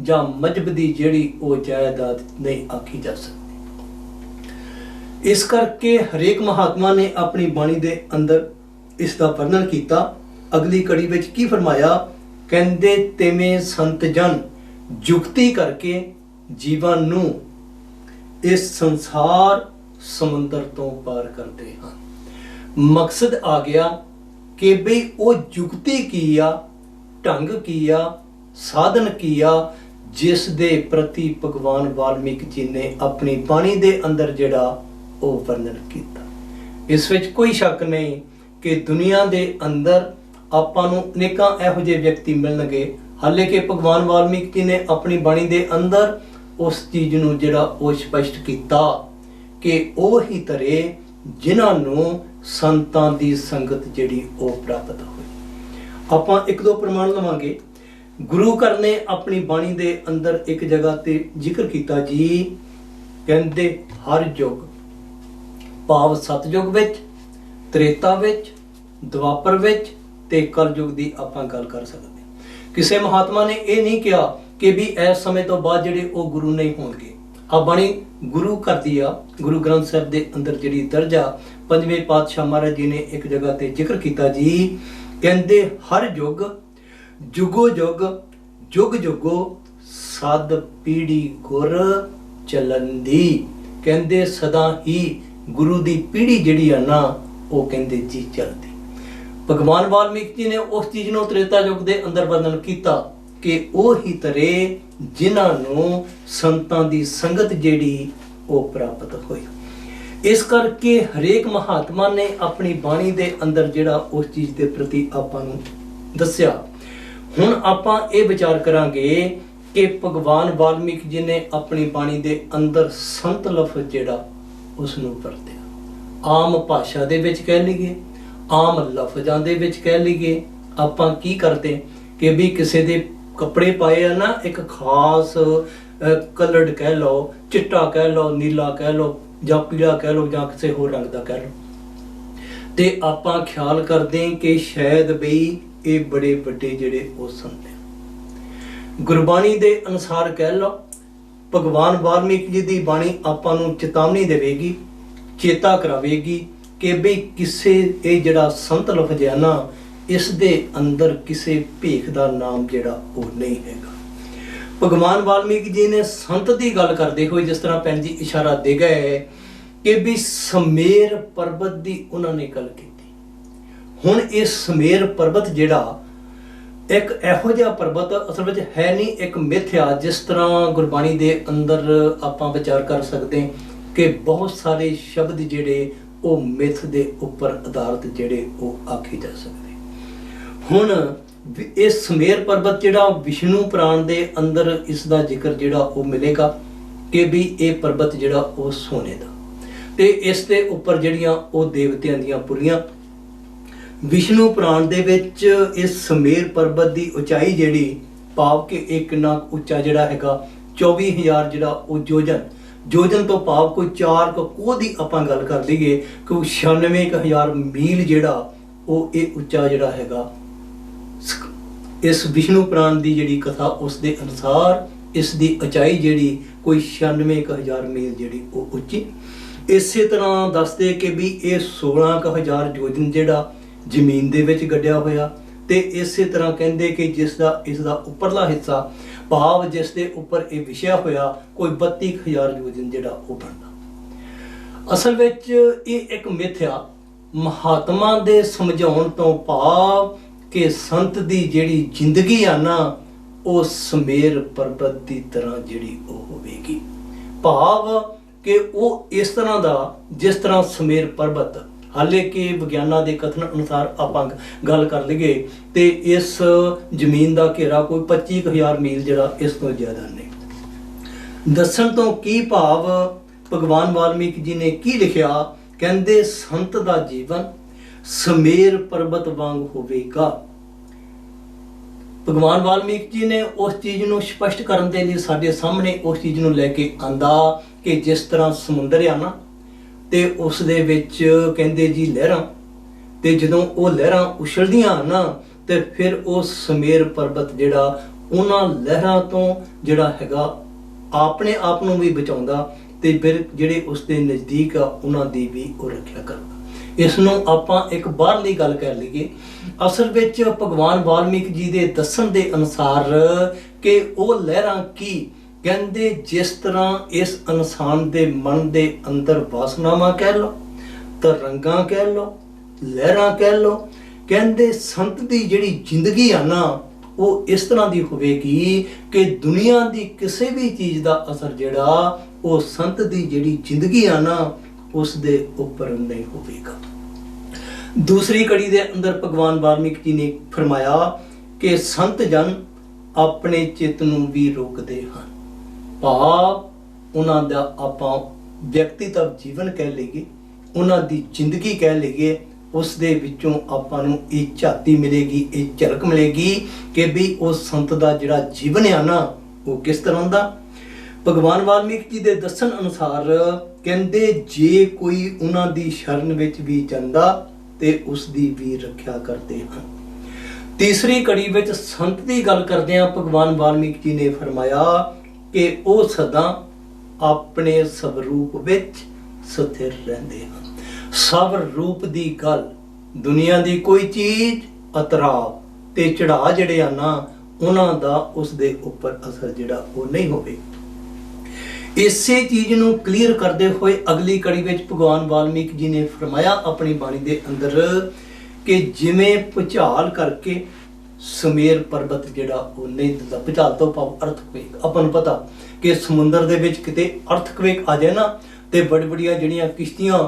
ਜਾਂ ਮਜ਼ਹਬ ਦੀ ਜਿਹੜੀ ਉਹ ਜਾਇਦਾਦ ਨਹੀਂ ਆਖੀ ਜਾ ਸਕਦੀ। ਇਸ ਕਰਕੇ ਹਰੇਕ ਮਹਾਤਮਾ ਨੇ ਆਪਣੀ ਬਾਣੀ ਦੇ ਅੰਦਰ ਇਸ ਦਾ ਵਰਣਨ ਕੀਤਾ। ਅਗਲੀ ਕੜੀ ਵਿੱਚ ਕੀ ਫਰਮਾਇਆ? ਕਹਿੰਦੇ ਤਿਵੇਂ ਸੰਤ ਜਨ ਜੁਗਤੀ ਕਰਕੇ ਜੀਵਨ ਨੂੰ ਇਸ ਸੰਸਾਰ ਸਮੁੰਦਰ ਤੋਂ ਪਾਰ ਕਰਦੇ ਹਨ। ਮਕਸਦ ਆ ਗਿਆ ਕਿ ਬਈ ਉਹ ਜੁਗਤੀ ਕੀ ਆ, ਢੰਗ ਕੀ ਆ, ਸਾਧਨ ਕੀ ਆ, ਜਿਸ ਦੇ ਪ੍ਰਤੀ ਭਗਵਾਨ ਵਾਲਮੀਕ ਜੀ ਨੇ ਆਪਣੀ ਬਾਣੀ ਦੇ ਅੰਦਰ ਜਿਹੜਾ ਉਹ ਵਰਣਨ ਕੀਤਾ। ਇਸ ਵਿੱਚ ਕੋਈ ਸ਼ੱਕ ਨਹੀਂ ਕਿ ਦੁਨੀਆ ਦੇ ਅੰਦਰ ਆਪਾਂ ਨੂੰ ਅਨੇਕਾਂ ਇਹੋ ਜਿਹੇ ਵਿਅਕਤੀ ਮਿਲਣਗੇ, ਹਾਲੇ ਕਿ ਭਗਵਾਨ ਵਾਲਮੀਕ ਜੀ ਨੇ ਆਪਣੀ ਬਾਣੀ ਦੇ ਅੰਦਰ ਉਸ ਚੀਜ਼ ਨੂੰ ਜਿਹੜਾ ਉਹ ਸਪਸ਼ਟ ਕੀਤਾ ਕਿ ਉਹ ਹੀ ਤਰੇ ਜਿਨ੍ਹਾਂ ਨੂੰ ਸੰਤਾਂ ਦੀ ਸੰਗਤ ਜਿਹੜੀ ਉਹ ਪ੍ਰਾਪਤ ਹੋਈ। ਆਪਾਂ ਇੱਕ ਦੋ ਪ੍ਰਮਾਣ ਲਵਾਂਗੇ। ਗੁਰੂ ਘਰ ਨੇ ਆਪਣੀ ਬਾਣੀ ਦੇ ਅੰਦਰ ਇੱਕ ਜਗ੍ਹਾ ਤੇ ਜ਼ਿਕਰ ਕੀਤਾ ਜੀ, ਕਹਿੰਦੇ ਹਰ ਯੁੱਗ ਭਾਵ ਸਤਯੁਗ ਵਿੱਚ, ਤ੍ਰੇਤਾ ਵਿੱਚ, ਦੁਆਪਰ ਵਿੱਚ ਤੇ ਕਲਯੁਗ ਦੀ ਆਪਾਂ ਗੱਲ ਕਰ ਸਕਦੇ। ਕਿਸੇ ਮਹਾਤਮਾ ਨੇ ਇਹ ਨਹੀਂ ਕਿਹਾ ਕਿ ਵੀ ਇਸ ਸਮੇਂ ਤੋਂ ਬਾਅਦ ਜਿਹੜੇ ਉਹ ਗੁਰੂ ਨਹੀਂ ਹੋਣਗੇ। ਆ ਬਾਣੀ ਗੁਰੂ ਕਰਦੀ ਆ, ਗੁਰੂ ਗ੍ਰੰਥ ਸਾਹਿਬ ਦੇ ਅੰਦਰ ਜਿਹੜੀ ਦਰਜ ਆ, ਪੰਜਵੇਂ ਪਾਤਸ਼ਾਹ ਮਹਾਰਾਜ ਜੀ ਨੇ ਇੱਕ ਜਗ੍ਹਾ ਤੇ ਜ਼ਿਕਰ ਕੀਤਾ ਜੀ, ਕਹਿੰਦੇ ਹਰ ਯੁੱਗ ਜੁਗੋ ਜੁਗ ਜੁਗ ਜੁਗੋ ਸਦ ਪੀੜੀ ਗੁਰ ਚੱਲੰਦੀ। ਕਹਿੰਦੇ ਸਦਾ ਹੀ ਗੁਰੂ ਦੀ ਪੀੜੀ ਜਿਹੜੀ ਆ ਨਾ ਉਹ ਕਹਿੰਦੇ ਜੀ ਚੱਲਦੀ। ਭਗਵਾਨ ਵਾਲਮੀਕ ਜੀ ਨੇ ਉਸ ਚੀਜ਼ ਨੂੰ ਤ੍ਰੇਤਾ ਯੁੱਗ ਦੇ ਅੰਦਰ ਵਰਣਨ ਕੀਤਾ ਕਿ ਉਹ ਹੀ ਤਰੇ ਜਿਨ੍ਹਾਂ ਨੂੰ ਸੰਤਾਂ ਦੀ ਸੰਗਤ ਜਿਹੜੀ ਉਹ ਪ੍ਰਾਪਤ ਹੋਈ। ਇਸ ਕਰਕੇ ਹਰੇਕ ਮਹਾਤਮਾ ਨੇ ਆਪਣੀ ਬਾਣੀ ਦੇ ਅੰਦਰ ਜਿਹੜਾ ਉਸ ਚੀਜ਼ ਦੇ ਪ੍ਰਤੀ ਆਪਾਂ ਨੂੰ ਦੱਸਿਆ। ਹੁਣ ਆਪਾਂ ਇਹ ਵਿਚਾਰ ਕਰਾਂਗੇ ਕਿ ਭਗਵਾਨ ਵਾਲਮੀਕ ਜੀ ਨੇ ਆਪਣੀ ਬਾਣੀ ਦੇ ਅੰਦਰ ਸੰਤ ਲਫ਼ਜ਼ ਜਿਹੜਾ ਉਸ ਨੂੰ ਵਰਤਿਆ। ਆਮ ਭਾਸ਼ਾ ਦੇ ਵਿੱਚ ਕਹਿ ਲਈਏ, ਆਮ ਲਫ਼ਜ਼ਾਂ ਦੇ ਵਿੱਚ ਕਹਿ ਲਈਏ, ਆਪਾਂ ਕੀ ਕਰਦੇ ਕਿ ਵੀ ਕਿਸੇ ਦੇ ਕੱਪੜੇ ਪਾਏ ਆ ਨਾ ਇੱਕ ਖਾਸ ਕਲਰਡ ਕਹਿ ਲਓ, ਚਿੱਟਾ ਕਹਿ ਲਓ, ਨੀਲਾ ਕਹਿ ਲਓ ਜਾਂ ਪੀਲਾ ਕਹਿ ਲਓ ਜਾਂ ਕਿਸੇ ਹੋਰ ਰੰਗ ਦਾ ਕਹਿ ਲਓ, ਤੇ ਆਪਾਂ ਖਿਆਲ ਕਰਦੇ ਕਿ ਸ਼ਾਇਦ ਬਈ ਇਹ ਬੜੇ ਵੱਡੇ ਜਿਹੜੇ ਉਹ ਸੰਤ ਹੈ। ਗੁਰਬਾਣੀ ਦੇ ਅਨੁਸਾਰ ਕਹਿ ਲਓ, ਭਗਵਾਨ ਵਾਲਮੀਕ ਜੀ ਦੀ ਬਾਣੀ ਆਪਾਂ ਨੂੰ ਚੇਤਾਵਨੀ ਦੇਵੇਗੀ, ਚੇਤਾ ਕਰਾਵੇਗੀ ਕਿ ਬਈ ਕਿਸੇ ਇਹ ਜਿਹੜਾ ਸੰਤ ਲਫ਼ਜ਼ ਹੈ ਨਾ ਇਸ ਦੇ ਅੰਦਰ ਕਿਸੇ ਭੇਖ ਦਾ ਨਾਮ ਜਿਹੜਾ ਉਹ ਨਹੀਂ ਹੈਗਾ। ਭਗਵਾਨ ਵਾਲਮੀਕ ਜੀ ਨੇ ਸੰਤ ਦੀ ਗੱਲ ਕਰਦੇ ਹੋਏ ਜਿਸ ਤਰ੍ਹਾਂ ਭੈਣ ਜੀ ਇਸ਼ਾਰਾ ਦੇ ਗਏ ਕਿ ਵੀ ਸਮੇਰ ਪਰਬਤ ਦੀ ਉਹਨਾਂ ਨੇ ਗੱਲ ਕੀਤੀ। ਹੁਣ ਇਹ ਸਮੇਰ ਪਰਬਤ ਜਿਹੜਾ ਇੱਕ ਇਹੋ ਜਿਹਾ ਪਰਬਤ ਅਸਲ ਵਿੱਚ ਹੈ ਨਹੀਂ, ਇੱਕ ਮਿੱਥ ਆ। ਜਿਸ ਤਰ੍ਹਾਂ ਗੁਰਬਾਣੀ ਦੇ ਅੰਦਰ ਆਪਾਂ ਵਿਚਾਰ ਕਰ ਸਕਦੇ ਕਿ ਬਹੁਤ ਸਾਰੇ ਸ਼ਬਦ ਜਿਹੜੇ ਉਹ ਮਿੱਥ ਦੇ ਉੱਪਰ ਆਧਾਰਿਤ ਜਿਹੜੇ ਉਹ ਆਖੇ ਜਾ ਸਕਦੇ। ਹੁਣ ਇਹ ਸਮੇਰ ਪਰਬਤ ਜਿਹੜਾ ਵਿਸ਼ਨੂੰ ਪੁਰਾਣ ਦੇ ਅੰਦਰ ਇਸ ਦਾ ਜ਼ਿਕਰ ਜਿਹੜਾ ਉਹ ਮਿਲੇਗਾ ਕਿ ਵੀ ਇਹ ਪਰਬਤ ਜਿਹੜਾ ਉਹ ਸੋਨੇ ਦਾ, ਤੇ ਇਸ ਦੇ ਉੱਪਰ ਜਿਹੜੀਆਂ ਉਹ ਦੇਵਤਿਆਂ ਦੀਆਂ ਪੁਰੀਆਂ। ਵਿਸ਼ਨੂੰ ਪੁਰਾਣ ਦੇ ਵਿੱਚ ਇਸ ਸਮੇਰ ਪਰਬਤ ਦੀ ਉਚਾਈ ਜਿਹੜੀ ਭਾਵ ਕਿ ਇਹ ਕਿੰਨਾ ਉੱਚਾ ਜਿਹੜਾ ਹੈਗਾ 24,000 ਜਿਹੜਾ ਉਹ ਜੋਜਨ ਤੋਂ ਭਾਵ ਕੋਈ 4 ਕੋਹ ਦੀ ਆਪਾਂ ਗੱਲ ਕਰ ਲਈਏ ਕਿ 96,000 ਮੀਲ ਜਿਹੜਾ ਉਹ ਇਹ ਉੱਚਾ ਜਿਹੜਾ ਹੈਗਾ। ਇਸ ਵਿਸ਼ਨੂੰ ਪੁਰਾਣ ਦੀ ਜਿਹੜੀ ਕਥਾ ਉਸ ਦੇ ਅਨੁਸਾਰ ਇਸ ਦੀ ਉਚਾਈ ਜਿਹੜੀ ਕੋਈ 96,000 ਮੀਲ ਜਿਹੜੀ ਉਹ ਉੱਚੀ। ਇਸੇ ਤਰ੍ਹਾਂ ਦੱਸਦੇ ਕਿ ਵੀ ਇਹ 16,000 ਜੋਜਨ ਜਿਹੜਾ ਜ਼ਮੀਨ ਦੇ ਵਿੱਚ ਗੱਡਿਆ ਹੋਇਆ, ਤੇ ਇਸੇ ਤਰ੍ਹਾਂ ਕਹਿੰਦੇ ਕਿ ਜਿਸ ਦਾ ਇਸ ਦਾ ਉੱਪਰਲਾ ਹਿੱਸਾ ਭਾਵ ਜਿਸ ਦੇ ਉੱਪਰ ਇਹ ਵਿਛਿਆ ਹੋਇਆ ਕੋਈ 32,000 ਜੋਜਨ ਜਿਹੜਾ ਉਹ ਬਣਦਾ। ਅਸਲ ਵਿੱਚ ਇਹ ਇੱਕ ਮਿਥਿਆ ਮਹਾਤਮਾ ਦੇ ਸਮਝਾਉਣ ਤੋਂ ਭਾਵ ਕਿ ਸੰਤ ਦੀ ਜਿਹੜੀ ਜ਼ਿੰਦਗੀ ਆ ਨਾ ਉਹ ਸਮੇਰ ਪਰਬਤ ਦੀ ਤਰ੍ਹਾਂ ਜਿਹੜੀ ਉਹ ਹੋਵੇਗੀ। ਭਾਵ ਕਿ ਉਹ ਇਸ ਤਰ੍ਹਾਂ ਦਾ ਜਿਸ ਤਰ੍ਹਾਂ ਸਮੇਰ ਪਰਬਤ, ਹਾਲੇ ਕਿ ਵਿਗਿਆਨਾਂ ਦੇ ਕਥਨ ਅਨੁਸਾਰ ਆਪਾਂ ਗੱਲ ਕਰ ਲਈਏ ਤੇ ਇਸ ਜ਼ਮੀਨ ਦਾ ਘੇਰਾ ਕੋਈ 25,000 ਮੀਲ ਜਿਹੜਾ ਇਸ ਤੋਂ ਜ਼ਿਆਦਾ ਨਹੀਂ। ਦੱਸਣ ਤੋਂ ਕੀ ਭਾਵ ਭਗਵਾਨ ਵਾਲਮੀਕ ਜੀ ਨੇ ਕੀ ਲਿਖਿਆ, ਕਹਿੰਦੇ ਸੰਤ ਦਾ ਜੀਵਨ ਸਮੇਰ ਪਰਬਤ ਵਾਂਗ ਹੋਵੇਗਾ। ਭਗਵਾਨ ਵਾਲਮੀਕ ਜੀ ਨੇ ਉਸ ਚੀਜ਼ ਨੂੰ ਸਪਸ਼ਟ ਕਰਨ ਦੇ ਲਈ ਸਾਡੇ ਸਾਹਮਣੇ ਉਸ ਚੀਜ਼ ਨੂੰ ਲੈ ਕੇ ਆਂਦਾ ਕਿ ਜਿਸ ਤਰ੍ਹਾਂ ਸਮੁੰਦਰ ਆ ਨਾ, ਤੇ ਉਸ ਦੇ ਵਿੱਚ ਕਹਿੰਦੇ ਜੀ ਲਹਿਰਾਂ, ਤੇ ਜਦੋਂ ਉਹ ਲਹਿਰਾਂ ਉਛਲਦੀਆਂ ਨਾ ਤੇ ਫਿਰ ਉਹ ਸਮੇਰ ਪਰਬਤ ਜਿਹੜਾ ਉਹਨਾਂ ਲਹਿਰਾਂ ਤੋਂ ਜਿਹੜਾ ਹੈਗਾ ਆਪਣੇ ਆਪ ਨੂੰ ਵੀ ਬਚਾਉਂਦਾ ਤੇ ਫਿਰ ਜਿਹੜੇ ਉਸ ਦੇ ਨਜ਼ਦੀਕ ਆ ਉਹਨਾਂ ਦੀ ਵੀ ਉਹ ਰੱਖਿਆ ਕਰਦਾ। ਇਸ ਨੂੰ ਆਪਾਂ ਇੱਕ ਬਾਹਰਲੀ ਗੱਲ ਕਰ ਲਈਏ, ਅਸਲ ਵਿੱਚ ਭਗਵਾਨ ਵਾਲਮੀਕ ਜੀ ਦੇ ਦੱਸਣ ਦੇ ਅਨੁਸਾਰ ਕਿ ਉਹ ਲਹਿਰਾਂ ਕੀ ਕਹਿੰਦੇ, ਜਿਸ ਤਰ੍ਹਾਂ ਇਸ ਇਨਸਾਨ ਦੇ ਮਨ ਦੇ ਅੰਦਰ ਵਾਸਨਾਵਾਂ ਕਹਿ ਲਓ, ਤਰੰਗਾਂ ਕਹਿ ਲਓ, ਲਹਿਰਾਂ ਕਹਿ ਲਓ, ਕਹਿੰਦੇ ਸੰਤ ਦੀ ਜਿਹੜੀ ਜ਼ਿੰਦਗੀ ਆ ਨਾ ਉਹ ਇਸ ਤਰ੍ਹਾਂ ਦੀ ਹੋਵੇਗੀ ਕਿ ਦੁਨੀਆ ਦੀ ਕਿਸੇ ਵੀ ਚੀਜ਼ ਦਾ ਅਸਰ ਜਿਹੜਾ ਉਹ ਸੰਤ ਦੀ ਜਿਹੜੀ ਜ਼ਿੰਦਗੀ ਆ ਨਾ ਉਸ ਦੇ ਉੱਪਰ ਨਹੀਂ ਹੋਵੇਗਾ। ਦੂਸਰੀ ਕੜੀ ਦੇ ਅੰਦਰ ਭਗਵਾਨ ਵਾਲਮੀਕ ਜੀ ਨੇ ਫਰਮਾਇਆ ਕਿ ਸੰਤ ਜਨ ਆਪਣੇ ਚਿੱਤ ਨੂੰ ਵੀ ਰੋਕਦੇ ਹਨ। ਭਾਵ ਉਹਨਾਂ ਦਾ ਆਪਾਂ ਵਿਅਕਤੀਗਤ ਜੀਵਨ ਕਹਿ ਲਈਏ, ਉਹਨਾਂ ਦੀ ਜ਼ਿੰਦਗੀ ਕਹਿ ਲਈਏ, ਉਸ ਦੇ ਵਿੱਚੋਂ ਆਪਾਂ ਨੂੰ ਇਹ ਝਾਤੀ ਮਿਲੇਗੀ, ਇਹ ਝਲਕ ਮਿਲੇਗੀ ਕਿ ਵੀ ਉਹ ਸੰਤ ਦਾ ਜਿਹੜਾ ਜੀਵਨ ਆ ਨਾ ਉਹ ਕਿਸ ਤਰ੍ਹਾਂ ਦਾ। ਭਗਵਾਨ ਵਾਲਮੀਕ ਜੀ ਦੇ ਦੱਸਣ ਅਨੁਸਾਰ ਕਹਿੰਦੇ ਜੇ ਕੋਈ ਉਹਨਾਂ ਦੀ ਸ਼ਰਨ ਵਿੱਚ ਵੀ ਜਾਂਦਾ ਤੇ ਉਸ ਦੀ ਵੀ ਰੱਖਿਆ ਕਰਦੇ ਹਨ। ਤੀਸਰੀ ਕੜੀ ਵਿੱਚ ਸੰਤ ਦੀ ਗੱਲ ਕਰਦਿਆਂ ਭਗਵਾਨ ਵਾਲਮੀਕ ਜੀ ਨੇ ਫਰਮਾਇਆ ਕਿ ਉਹ ਸਦਾ ਆਪਣੇ ਸਵਰੂਪ ਵਿੱਚ ਸਥਿਰ ਰਹਿੰਦੇ ਹਨ। ਸਵਰ ਰੂਪ ਦੀ ਗੱਲ, ਦੁਨੀਆ ਦੀ ਕੋਈ ਚੀਜ਼ ਅਤਰਾਵ ਤੇ ਚੜਾ ਜਿਹੜੇ ਆ ਨਾ ਉਹਨਾਂ ਦਾ ਉਸ ਦੇ ਉੱਪਰ ਅਸਰ ਜਿਹੜਾ ਉਹ ਨਹੀਂ ਹੋਵੇ। ਇਸੇ ਚੀਜ਼ ਨੂੰ ਕਲੀਅਰ ਕਰਦੇ ਹੋਏ ਅਗਲੀ ਕੜੀ ਵਿੱਚ ਭਗਵਾਨ ਵਾਲਮੀਕ ਜੀ ਨੇ ਫਰਮਾਇਆ ਆਪਣੀ ਬਾਣੀ ਦੇ ਅੰਦਰ ਕਿ ਜਿਵੇਂ ਭੁਚਾਲ ਕਰਕੇ ਸਮੇਰ ਪਰਬਤ ਜਿਹੜਾ ਉਹ ਨਹੀਂ ਦਿੰਦਾ, ਭੁਚਾਲ ਤੋਂ ਭਾਵ ਅਰਥਕਵੇਕ। ਆਪਾਂ ਨੂੰ ਪਤਾ ਕਿ ਸਮੁੰਦਰ ਦੇ ਵਿੱਚ ਕਿਤੇ ਅਰਥਕਵੇਕ ਆ ਜਾਏ ਨਾ ਤੇ ਬੜੀ ਬੜੀਆਂ ਜਿਹੜੀਆਂ ਕਿਸ਼ਤੀਆਂ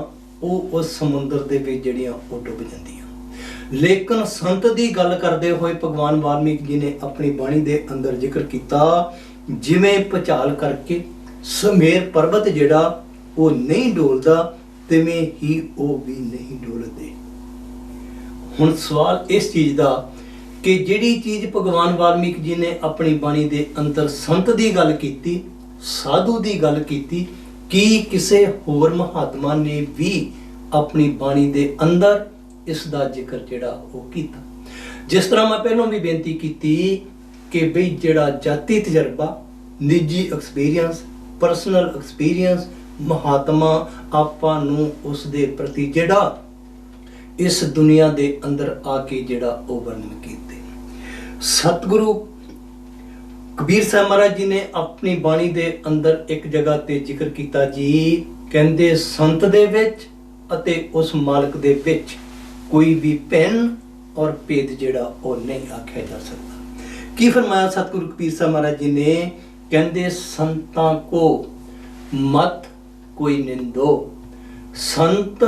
ਉਹ ਉਸ ਸਮੁੰਦਰ ਦੇ ਵਿੱਚ ਜਿਹੜੀਆਂ ਉਹ ਡੁੱਬ ਜਾਂਦੀਆਂ। ਲੇਕਿਨ ਸੰਤ ਦੀ ਗੱਲ ਕਰਦੇ ਹੋਏ ਭਗਵਾਨ ਵਾਲਮੀਕ ਜੀ ਨੇ ਆਪਣੀ ਬਾਣੀ ਦੇ ਅੰਦਰ ਜ਼ਿਕਰ ਕੀਤਾ ਜਿਵੇਂ ਭੁਚਾਲ ਕਰਕੇ ਸਮੇਰ ਪਰਬਤ ਜਿਹੜਾ ਉਹ ਨਹੀਂ ਡੋਲਦਾ ਤਿਵੇਂ ਹੀ ਉਹ ਵੀ ਨਹੀਂ ਡੋਲਦੇ। ਹੁਣ ਸਵਾਲ ਇਸ ਚੀਜ਼ ਦਾ ਕਿ ਜਿਹੜੀ ਚੀਜ਼ ਭਗਵਾਨ ਵਾਲਮੀਕ ਜੀ ਨੇ ਆਪਣੀ ਬਾਣੀ ਦੇ ਅੰਦਰ ਸੰਤ ਦੀ ਗੱਲ ਕੀਤੀ, ਸਾਧੂ ਦੀ ਗੱਲ ਕੀਤੀ, ਕੀ ਕਿਸੇ ਹੋਰ ਮਹਾਤਮਾ ਨੇ ਵੀ ਆਪਣੀ ਬਾਣੀ ਦੇ ਅੰਦਰ ਇਸ ਦਾ ਜ਼ਿਕਰ ਜਿਹੜਾ ਉਹ ਕੀਤਾ? ਜਿਸ ਤਰ੍ਹਾਂ ਮੈਂ ਪਹਿਲਾਂ ਵੀ ਬੇਨਤੀ ਕੀਤੀ ਕਿ ਬਈ ਜਿਹੜਾ ਜਾਤੀ ਤਜਰਬਾ, ਨਿੱਜੀ ਐਕਸਪੀਰੀਅੰਸ, ਪਰਸਨਲ ਐਕਸਪੀਰੀਅੰਸ, ਮਹਾਤਮਾ ਆਪਾਂ ਨੂੰ ਉਸ ਦੇ ਪ੍ਰਤੀ ਜਿਹੜਾ ਇਸ ਦੁਨੀਆ ਦੇ ਅੰਦਰ ਆ ਕੇ ਜਿਹੜਾ ਉਹ ਵਰਣਨ ਕੀਤੇ। ਸਤਿਗੁਰੂ ਕਬੀਰ ਸਾਹਿਬ ਮਹਾਰਾਜ ਜੀ ਨੇ ਆਪਣੀ ਬਾਣੀ ਦੇ ਅੰਦਰ ਇੱਕ ਜਗ੍ਹਾ ਤੇ ਜ਼ਿਕਰ ਕੀਤਾ ਜੀ, ਕਹਿੰਦੇ ਸੰਤ ਦੇ ਵਿੱਚ ਅਤੇ ਉਸ ਮਾਲਕ ਦੇ ਵਿੱਚ ਕੋਈ ਵੀ ਭਿੰਨ ਔਰ ਭੇਦ ਜਿਹੜਾ ਉਹ ਨਹੀਂ ਆਖਿਆ ਜਾ ਸਕਦਾ। ਕੀ ਫਰਮਾਇਆ ਸਤਿਗੁਰੂ ਕਬੀਰ ਸਾਹਿਬ ਮਹਾਰਾਜ ਜੀ ਨੇ? ਕਹਿੰਦੇ ਸੰਤਾਂ ਕੋ ਮਤ ਕੋਈ ਨਿੰਦੋ, ਸੰਤ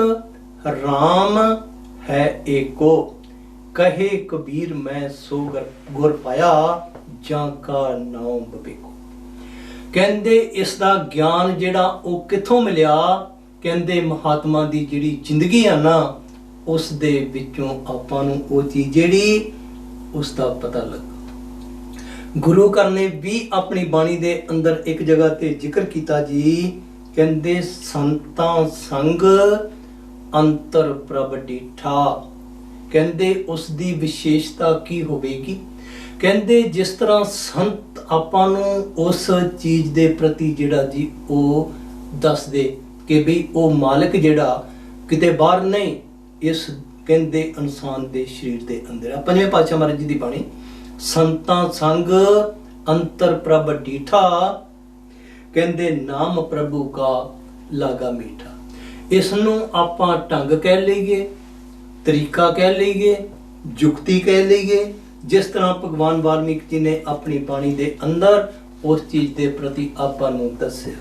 ਰਾਮ ਹੈ ਏਕੋ, ਕਹੇ ਕਬੀਰ ਮੈਂ ਸੋ ਗੁਰ ਪਾਇਆ, ਜਾਂ ਕਾ ਨਾਮ ਬਵੇਕੋ। ਕਹਿੰਦੇ ਇਸ ਦਾ ਗਿਆਨ ਜਿਹੜਾ ਉਹ ਕਿੱਥੋਂ ਮਿਲਿਆ? ਕਹਿੰਦੇ ਮਹਾਤਮਾ ਦੀ ਜਿਹੜੀ ਜ਼ਿੰਦਗੀ ਆ ਨਾ ਉਸ ਦੇ ਵਿੱਚੋਂ ਆਪਾਂ ਨੂੰ ਉਹ ਚੀਜ਼ ਜਿਹੜੀ ਉਸ ਦਾ ਪਤਾ ਲੱਗਾ। ਗੁਰੂ ਘਰ ਨੇ ਵੀ ਆਪਣੀ ਬਾਣੀ ਦੇ ਅੰਦਰ ਇੱਕ ਜਗ੍ਹਾ ਤੇ ਜ਼ਿਕਰ ਕੀਤਾ ਜੀ, ਕਹਿੰਦੇ ਸੰਤਾਂ ਸੰਗ ਅੰਤਰ ਪ੍ਰਭ ਡੀਠਾ। ਕਹਿੰਦੇ ਉਸ ਦੀ ਵਿਸ਼ੇਸ਼ਤਾ ਕੀ ਹੋਵੇਗੀ? ਕਹਿੰਦੇ ਜਿਸ ਤਰ੍ਹਾਂ ਸੰਤ ਆਪਾਂ ਨੂੰ ਉਸ ਚੀਜ਼ ਦੇ ਪ੍ਰਤੀ ਜਿਹੜਾ ਜੀ ਉਹ ਦੱਸਦੇ ਕਿ ਵੀ ਉਹ ਮਾਲਕ ਜਿਹੜਾ ਕਿਤੇ ਬਾਹਰ ਨਹੀਂ, ਇਸ ਕਹਿੰਦੇ ਇਨਸਾਨ ਦੇ ਸਰੀਰ ਦੇ ਅੰਦਰ ਆ। ਪੰਜਵੇਂ ਪਾਤਸ਼ਾਹ ਮਹਾਰਾਜ ਜੀ ਦੀ ਬਾਣੀ, ਸੰਤਾਂ ਸੰਗ ਅੰਤਰ ਪ੍ਰਭ ਡੀਠਾ, ਕਹਿੰਦੇ ਨਾਮ ਪ੍ਰਭੂ ਕਾ ਲਾਗਾ ਮੀਠਾ। ਇਸ ਨੂੰ ਆਪਾਂ ਢੰਗ ਕਹਿ ਲਈਏ, ਤਰੀਕਾ ਕਹਿ ਲਈਏ, ਜੁਗਤੀ ਕਹਿ ਲਈਏ, ਜਿਸ ਤਰ੍ਹਾਂ ਭਗਵਾਨ ਵਾਲਮੀਕ ਜੀ ਨੇ ਆਪਣੀ ਬਾਣੀ ਦੇ ਅੰਦਰ ਉਸ ਚੀਜ਼ ਦੇ ਪ੍ਰਤੀ ਆਪਾਂ ਨੂੰ ਦੱਸਿਆ।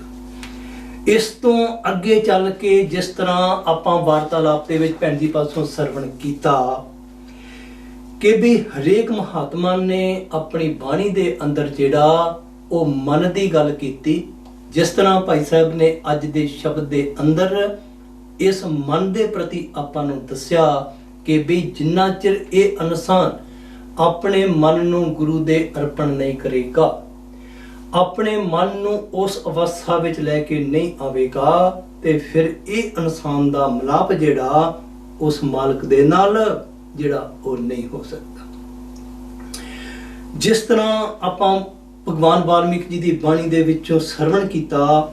ਇਸ ਤੋਂ ਅੱਗੇ ਚੱਲ ਕੇ ਜਿਸ ਤਰ੍ਹਾਂ ਆਪਾਂ ਵਾਰਤਾਲਾਪ ਦੇ ਵਿੱਚ ਭੈਣ ਜੀ ਪਾਸੋਂ ਸਰਵਣ ਕੀਤਾ ਕਿ ਵੀ ਹਰੇਕ ਮਹਾਤਮਾ ਨੇ ਆਪਣੀ ਬਾਣੀ ਦੇ ਅੰਦਰ ਜਿਹੜਾ ਉਹ ਮਨ ਦੀ ਗੱਲ ਕੀਤੀ, ਜਿਸ ਤਰ੍ਹਾਂ ਭਾਈ ਸਾਹਿਬ ਨੇ ਅੱਜ ਦੇ ਸ਼ਬਦ ਦੇ ਅੰਦਰ ਇਸ ਮਨ ਦੇ ਪ੍ਰਤੀ ਆਪਾਂ ਨੂੰ ਦੱਸਿਆ ਕਿ ਵੀ ਜਿੰਨਾ ਚਿਰ ਇਹ ਇਨਸਾਨ ਆਪਣੇ ਮਨ ਨੂੰ ਗੁਰੂ ਦੇ ਅਰਪਣ ਨਹੀਂ ਕਰੇਗਾ, ਆਪਣੇ ਮਨ ਨੂੰ ਉਸ ਅਵਸਥਾ ਵਿੱਚ ਲੈ ਕੇ ਨਹੀਂ ਆਵੇਗਾ, ਤੇ ਫਿਰ ਇਹ ਇਨਸਾਨ ਦਾ ਮਿਲਾਪ ਜਿਹੜਾ ਉਸ ਮਾਲਕ ਦੇ ਨਾਲ ਜਿਹੜਾ ਉਹ ਨਹੀਂ ਹੋ ਸਕਦਾ। ਜਿਸ ਤਰ੍ਹਾਂ ਆਪਾਂ ਭਗਵਾਨ ਵਾਲਮੀਕ ਜੀ ਦੀ ਬਾਣੀ ਦੇ ਵਿੱਚੋਂ ਸਰਵਣ ਕੀਤਾ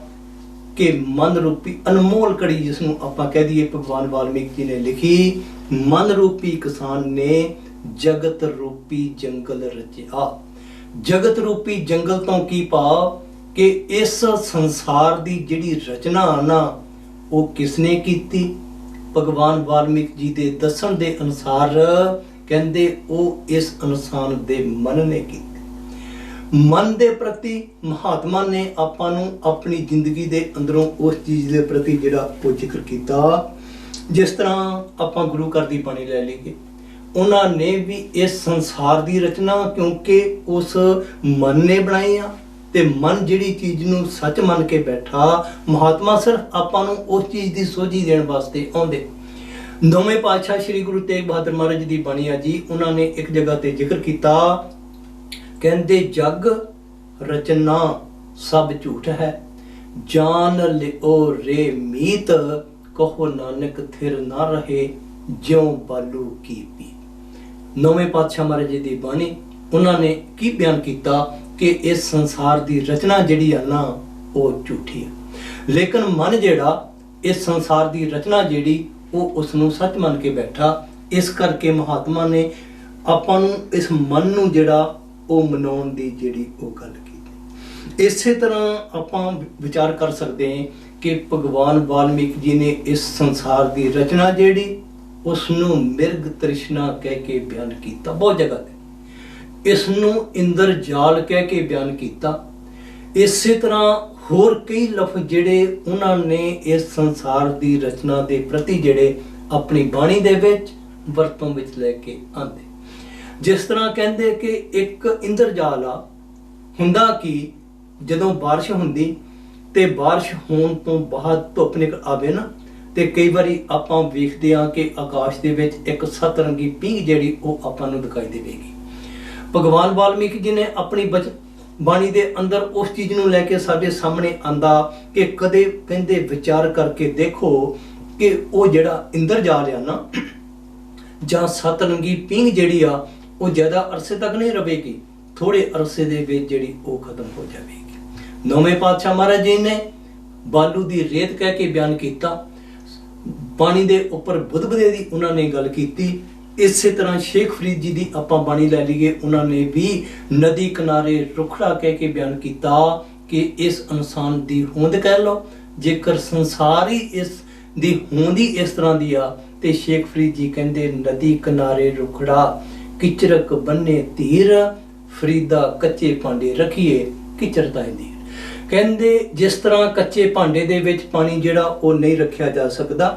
ਕਿ ਮਨ ਰੂਪੀ ਅਨਮੋਲ ਕੜੀ, ਜਿਸ ਨੂੰ ਆਪਾਂ ਕਹਿ ਦਈਏ ਭਗਵਾਨ ਵਾਲਮੀਕ ਜੀ ਨੇ ਲਿਖੀ, ਮਨ ਰੂਪੀ ਕਿਸਾਨ ਨੇ ਜਗਤ ਰੂਪੀ ਜੰਗਲ ਰਚਿਆ। ਜਗਤ ਰੂਪੀ ਜੰਗਲ ਤੋਂ ਕੀ ਭਾਵ ਕਿ ਇਸ ਸੰਸਾਰ ਦੀ ਜਿਹੜੀ ਰਚਨਾ ਨਾ ਉਹ ਕਿਸਨੇ ਕੀਤੀ? ਭਗਵਾਨ ਵਾਲਮੀਕ ਜੀ ਦੇ ਦੱਸਣ ਦੇ ਅਨੁਸਾਰ ਕਹਿੰਦੇ ਉਹ ਇਸ ਇਨਸਾਨ ਦੇ ਮਨ ਨੇ ਕੀਤੀ। ਮਨ ਦੇ ਪ੍ਰਤੀ ਮਹਾਤਮਾ ਨੇ ਆਪਾਂ ਨੂੰ ਆਪਣੀ ਜ਼ਿੰਦਗੀ ਦੇ ਅੰਦਰੋਂ ਉਸ ਚੀਜ਼ ਦੇ ਪ੍ਰਤੀ ਜਿਹੜਾ ਉਹ ਜ਼ਿਕਰ ਕੀਤਾ। ਜਿਸ ਤਰ੍ਹਾਂ ਆਪਾਂ ਗੁਰੂ ਘਰ ਦੀ ਬਾਣੀ ਲੈ ਲਈਏ, ਉਹਨਾਂ ਨੇ ਵੀ ਇਸ ਸੰਸਾਰ ਦੀ ਰਚਨਾ ਕਿਉਂਕਿ ਉਸ ਮਨ ਨੇ ਬਣਾਈ ਆ, ਤੇ ਮਨ ਜਿਹੜੀ ਚੀਜ਼ ਨੂੰ ਸੱਚ ਮੰਨ ਕੇ ਬੈਠਾ, ਮਹਾਤਮਾ ਸਿਰਫ ਆਪਾਂ ਨੂੰ ਉਸ ਚੀਜ਼ ਦੀ ਸੋਝੀ ਦੇਣ ਵਾਸਤੇ ਆਉਂਦੇ। ਨੌਵੇਂ ਪਾਤਸ਼ਾਹ ਸ੍ਰੀ ਗੁਰੂ ਤੇਗ ਬਹਾਦਰ ਮਹਾਰਾਜ ਦੀ ਬਾਣੀ ਆ ਜੀ, ਉਹਨਾਂ ਨੇ ਇੱਕ ਜਗ੍ਹਾ ਤੇ ਜ਼ਿਕਰ ਕੀਤਾ, ਕਹਿੰਦੇ ਜਗ ਰਚਨਾ ਸਭ ਝੂਠ ਹੈ, ਜਾਨ ਲਿਓ ਰੇ ਮੀਤ, ਕਹੋ ਨਾਨਕ ਥਿਰ ਨਾ ਰਹੇ, ਜਿਉ ਬਾਲੂ ਕੀ ਪੀ। ਨੌਵੇਂ ਪਾਤਸ਼ਾਹ ਮਹਾਰਾਜ ਜੀ ਦੀ ਬਾਣੀ, ਉਹਨਾਂ ਨੇ ਕੀ ਬਿਆਨ ਕੀਤਾ ਕਿ ਇਸ ਸੰਸਾਰ ਦੀ ਰਚਨਾ ਜਿਹੜੀ ਆ ਨਾ ਉਹ ਝੂਠੀ ਹੈ, ਲੇਕਿਨ ਮਨ ਜਿਹੜਾ ਇਸ ਸੰਸਾਰ ਦੀ ਰਚਨਾ ਜਿਹੜੀ ਉਹ ਉਸ ਨੂੰ ਸੱਚ ਮੰਨ ਕੇ ਬੈਠਾ। ਇਸ ਕਰਕੇ ਮਹਾਤਮਾ ਨੇ ਆਪਾਂ ਨੂੰ ਇਸ ਮਨ ਨੂੰ ਜਿਹੜਾ ਉਹ ਮਨਾਉਣ ਦੀ ਜਿਹੜੀ ਉਹ ਗੱਲ ਕੀਤੀ। ਇਸੇ ਤਰ੍ਹਾਂ ਆਪਾਂ ਵਿਚਾਰ ਕਰ ਸਕਦੇ ਹਾਂ ਕਿ ਭਗਵਾਨ ਵਾਲਮੀਕ ਜੀ ਨੇ ਇਸ ਸੰਸਾਰ ਦੀ ਰਚਨਾ ਜਿਹੜੀ ਉਸ ਨੂੰ ਮਿਰਗ ਤ੍ਰਿਸ਼ਨਾ ਕਹਿ ਕੇ ਬਿਆਨ ਕੀਤਾ, ਬਹੁਤ ਜਗ੍ਹਾ ਤੇ ਇਸ ਨੂੰ ਇੰਦਰ ਜਾਲ ਕਹਿ ਕੇ ਬਿਆਨ ਕੀਤਾ। ਇਸੇ ਤਰ੍ਹਾਂ ਹੋਰ ਕਈ ਲਫ਼ਜ਼ ਜਿਹੜੇ ਉਹਨਾਂ ਨੇ ਇਸ ਸੰਸਾਰ ਦੀ ਰਚਨਾ ਦੇ ਪ੍ਰਤੀ ਜਿਹੜੇ ਆਪਣੀ ਬਾਣੀ ਦੇ ਵਿੱਚ ਵਰਤੋਂ ਵਿੱਚ ਲੈ ਕੇ ਆਉਂਦੇ। ਜਿਸ ਤਰ੍ਹਾਂ ਕਹਿੰਦੇ ਕਿ ਇੱਕ ਇੰਦਰਜਾਲ ਆ, ਹੁੰਦਾ ਕਿ ਜਦੋਂ ਬਾਰਿਸ਼ ਹੁੰਦੀ ਤੇ ਬਾਰਿਸ਼ ਹੋਣ ਤੋਂ ਬਾਅਦ ਧੁੱਪ ਨਿਕਲ ਆਵੇ ਨਾ, ਤੇ ਕਈ ਵਾਰੀ ਆਪਾਂ ਵੇਖਦੇ ਹਾਂ ਕਿ ਆਕਾਸ਼ ਦੇ ਵਿੱਚ ਇੱਕ ਸਤਰੰਗੀ ਪੀਂਘ ਜਿਹੜੀ ਉਹ ਆਪਾਂ ਨੂੰ ਦਿਖਾਈ ਦੇਵੇਗੀ। ਭਗਵਾਨ ਵਾਲਮੀਕ ਜੀ ਨੇ ਆਪਣੀ ਬਾਣੀ ਦੇ ਅੰਦਰ ਉਸ ਚੀਜ਼ ਨੂੰ ਲੈ ਕੇ ਸਾਡੇ ਸਾਹਮਣੇ ਆਂਦਾ ਕਿ ਕਦੇ ਕਹਿੰਦੇ ਵਿਚਾਰ ਕਰਕੇ ਦੇਖੋ ਕਿ ਉਹ ਜਿਹੜਾ ਇੰਦਰਜਾਲ ਆ ਨਾ ਜਾਂ ਸਤਰੰਗੀ ਪੀਂਘ ਜਿਹੜੀ ਆ ਉਹ ਜ਼ਿਆਦਾ ਅਰਸੇ ਤੱਕ ਨਹੀਂ ਰਹੇਗੀ, ਥੋੜੇ ਅਰਸੇ ਦੇ ਵਿੱਚ ਜਿਹੜੀ ਉਹ ਖਤਮ ਹੋ ਜਾਵੇਗੀ। ਨੌਵੇਂ ਪਾਤਸ਼ਾਹ ਮਹਾਰਾਜ ਜੀ ਨੇ ਬਾਲੂ ਦੀ ਰੇਤ ਕਹਿ ਕੇ ਬਿਆਨ ਕੀਤਾ। ਬਾਣੀ ਦੇ ਉੱਪਰ ਬੁੱਧਬਦੇ ਦੀ ਉਹਨਾਂ ਨੇ ਗੱਲ ਕੀਤੀ। ਇਸੇ ਤਰ੍ਹਾਂ ਸ਼ੇਖ ਫਰੀਦ ਜੀ ਦੀ ਆਪਾਂ ਬਾਣੀ ਲੈ ਲਈਏ, ਉਹਨਾਂ ਨੇ ਵੀ ਨਦੀ ਕਿਨਾਰੇ ਰੁਖੜਾ ਕਹਿ ਕੇ ਬਿਆਨ ਕੀਤਾ ਕਿ ਇਸ ਇਨਸਾਨ ਦੀ ਹੋਂਦ ਕਹਿ ਲਓ, ਜੇਕਰ ਸੰਸਾਰ ਹੀ ਇਸ ਦੀ ਹੋਂਦ ਹੀ ਇਸ ਤਰ੍ਹਾਂ ਦੀ ਆ, ਤੇ ਸ਼ੇਖ ਫਰੀਦ ਜੀ ਕਹਿੰਦੇ ਨਦੀ ਕਿਨਾਰੇ ਰੁਖੜਾ ਕਿਚਰਕ ਬੰਨੇ ਧੀਰ, ਫਰੀਦਾ ਕੱਚੇ ਭਾਂਡੇ ਰੱਖੀਏ ਕਿਚਰਤਾ ਦੀ। ਕਹਿੰਦੇ ਜਿਸ ਤਰ੍ਹਾਂ ਕੱਚੇ ਭਾਂਡੇ ਦੇ ਵਿੱਚ ਪਾਣੀ ਜਿਹੜਾ ਉਹ ਨਹੀਂ ਰੱਖਿਆ ਜਾ ਸਕਦਾ।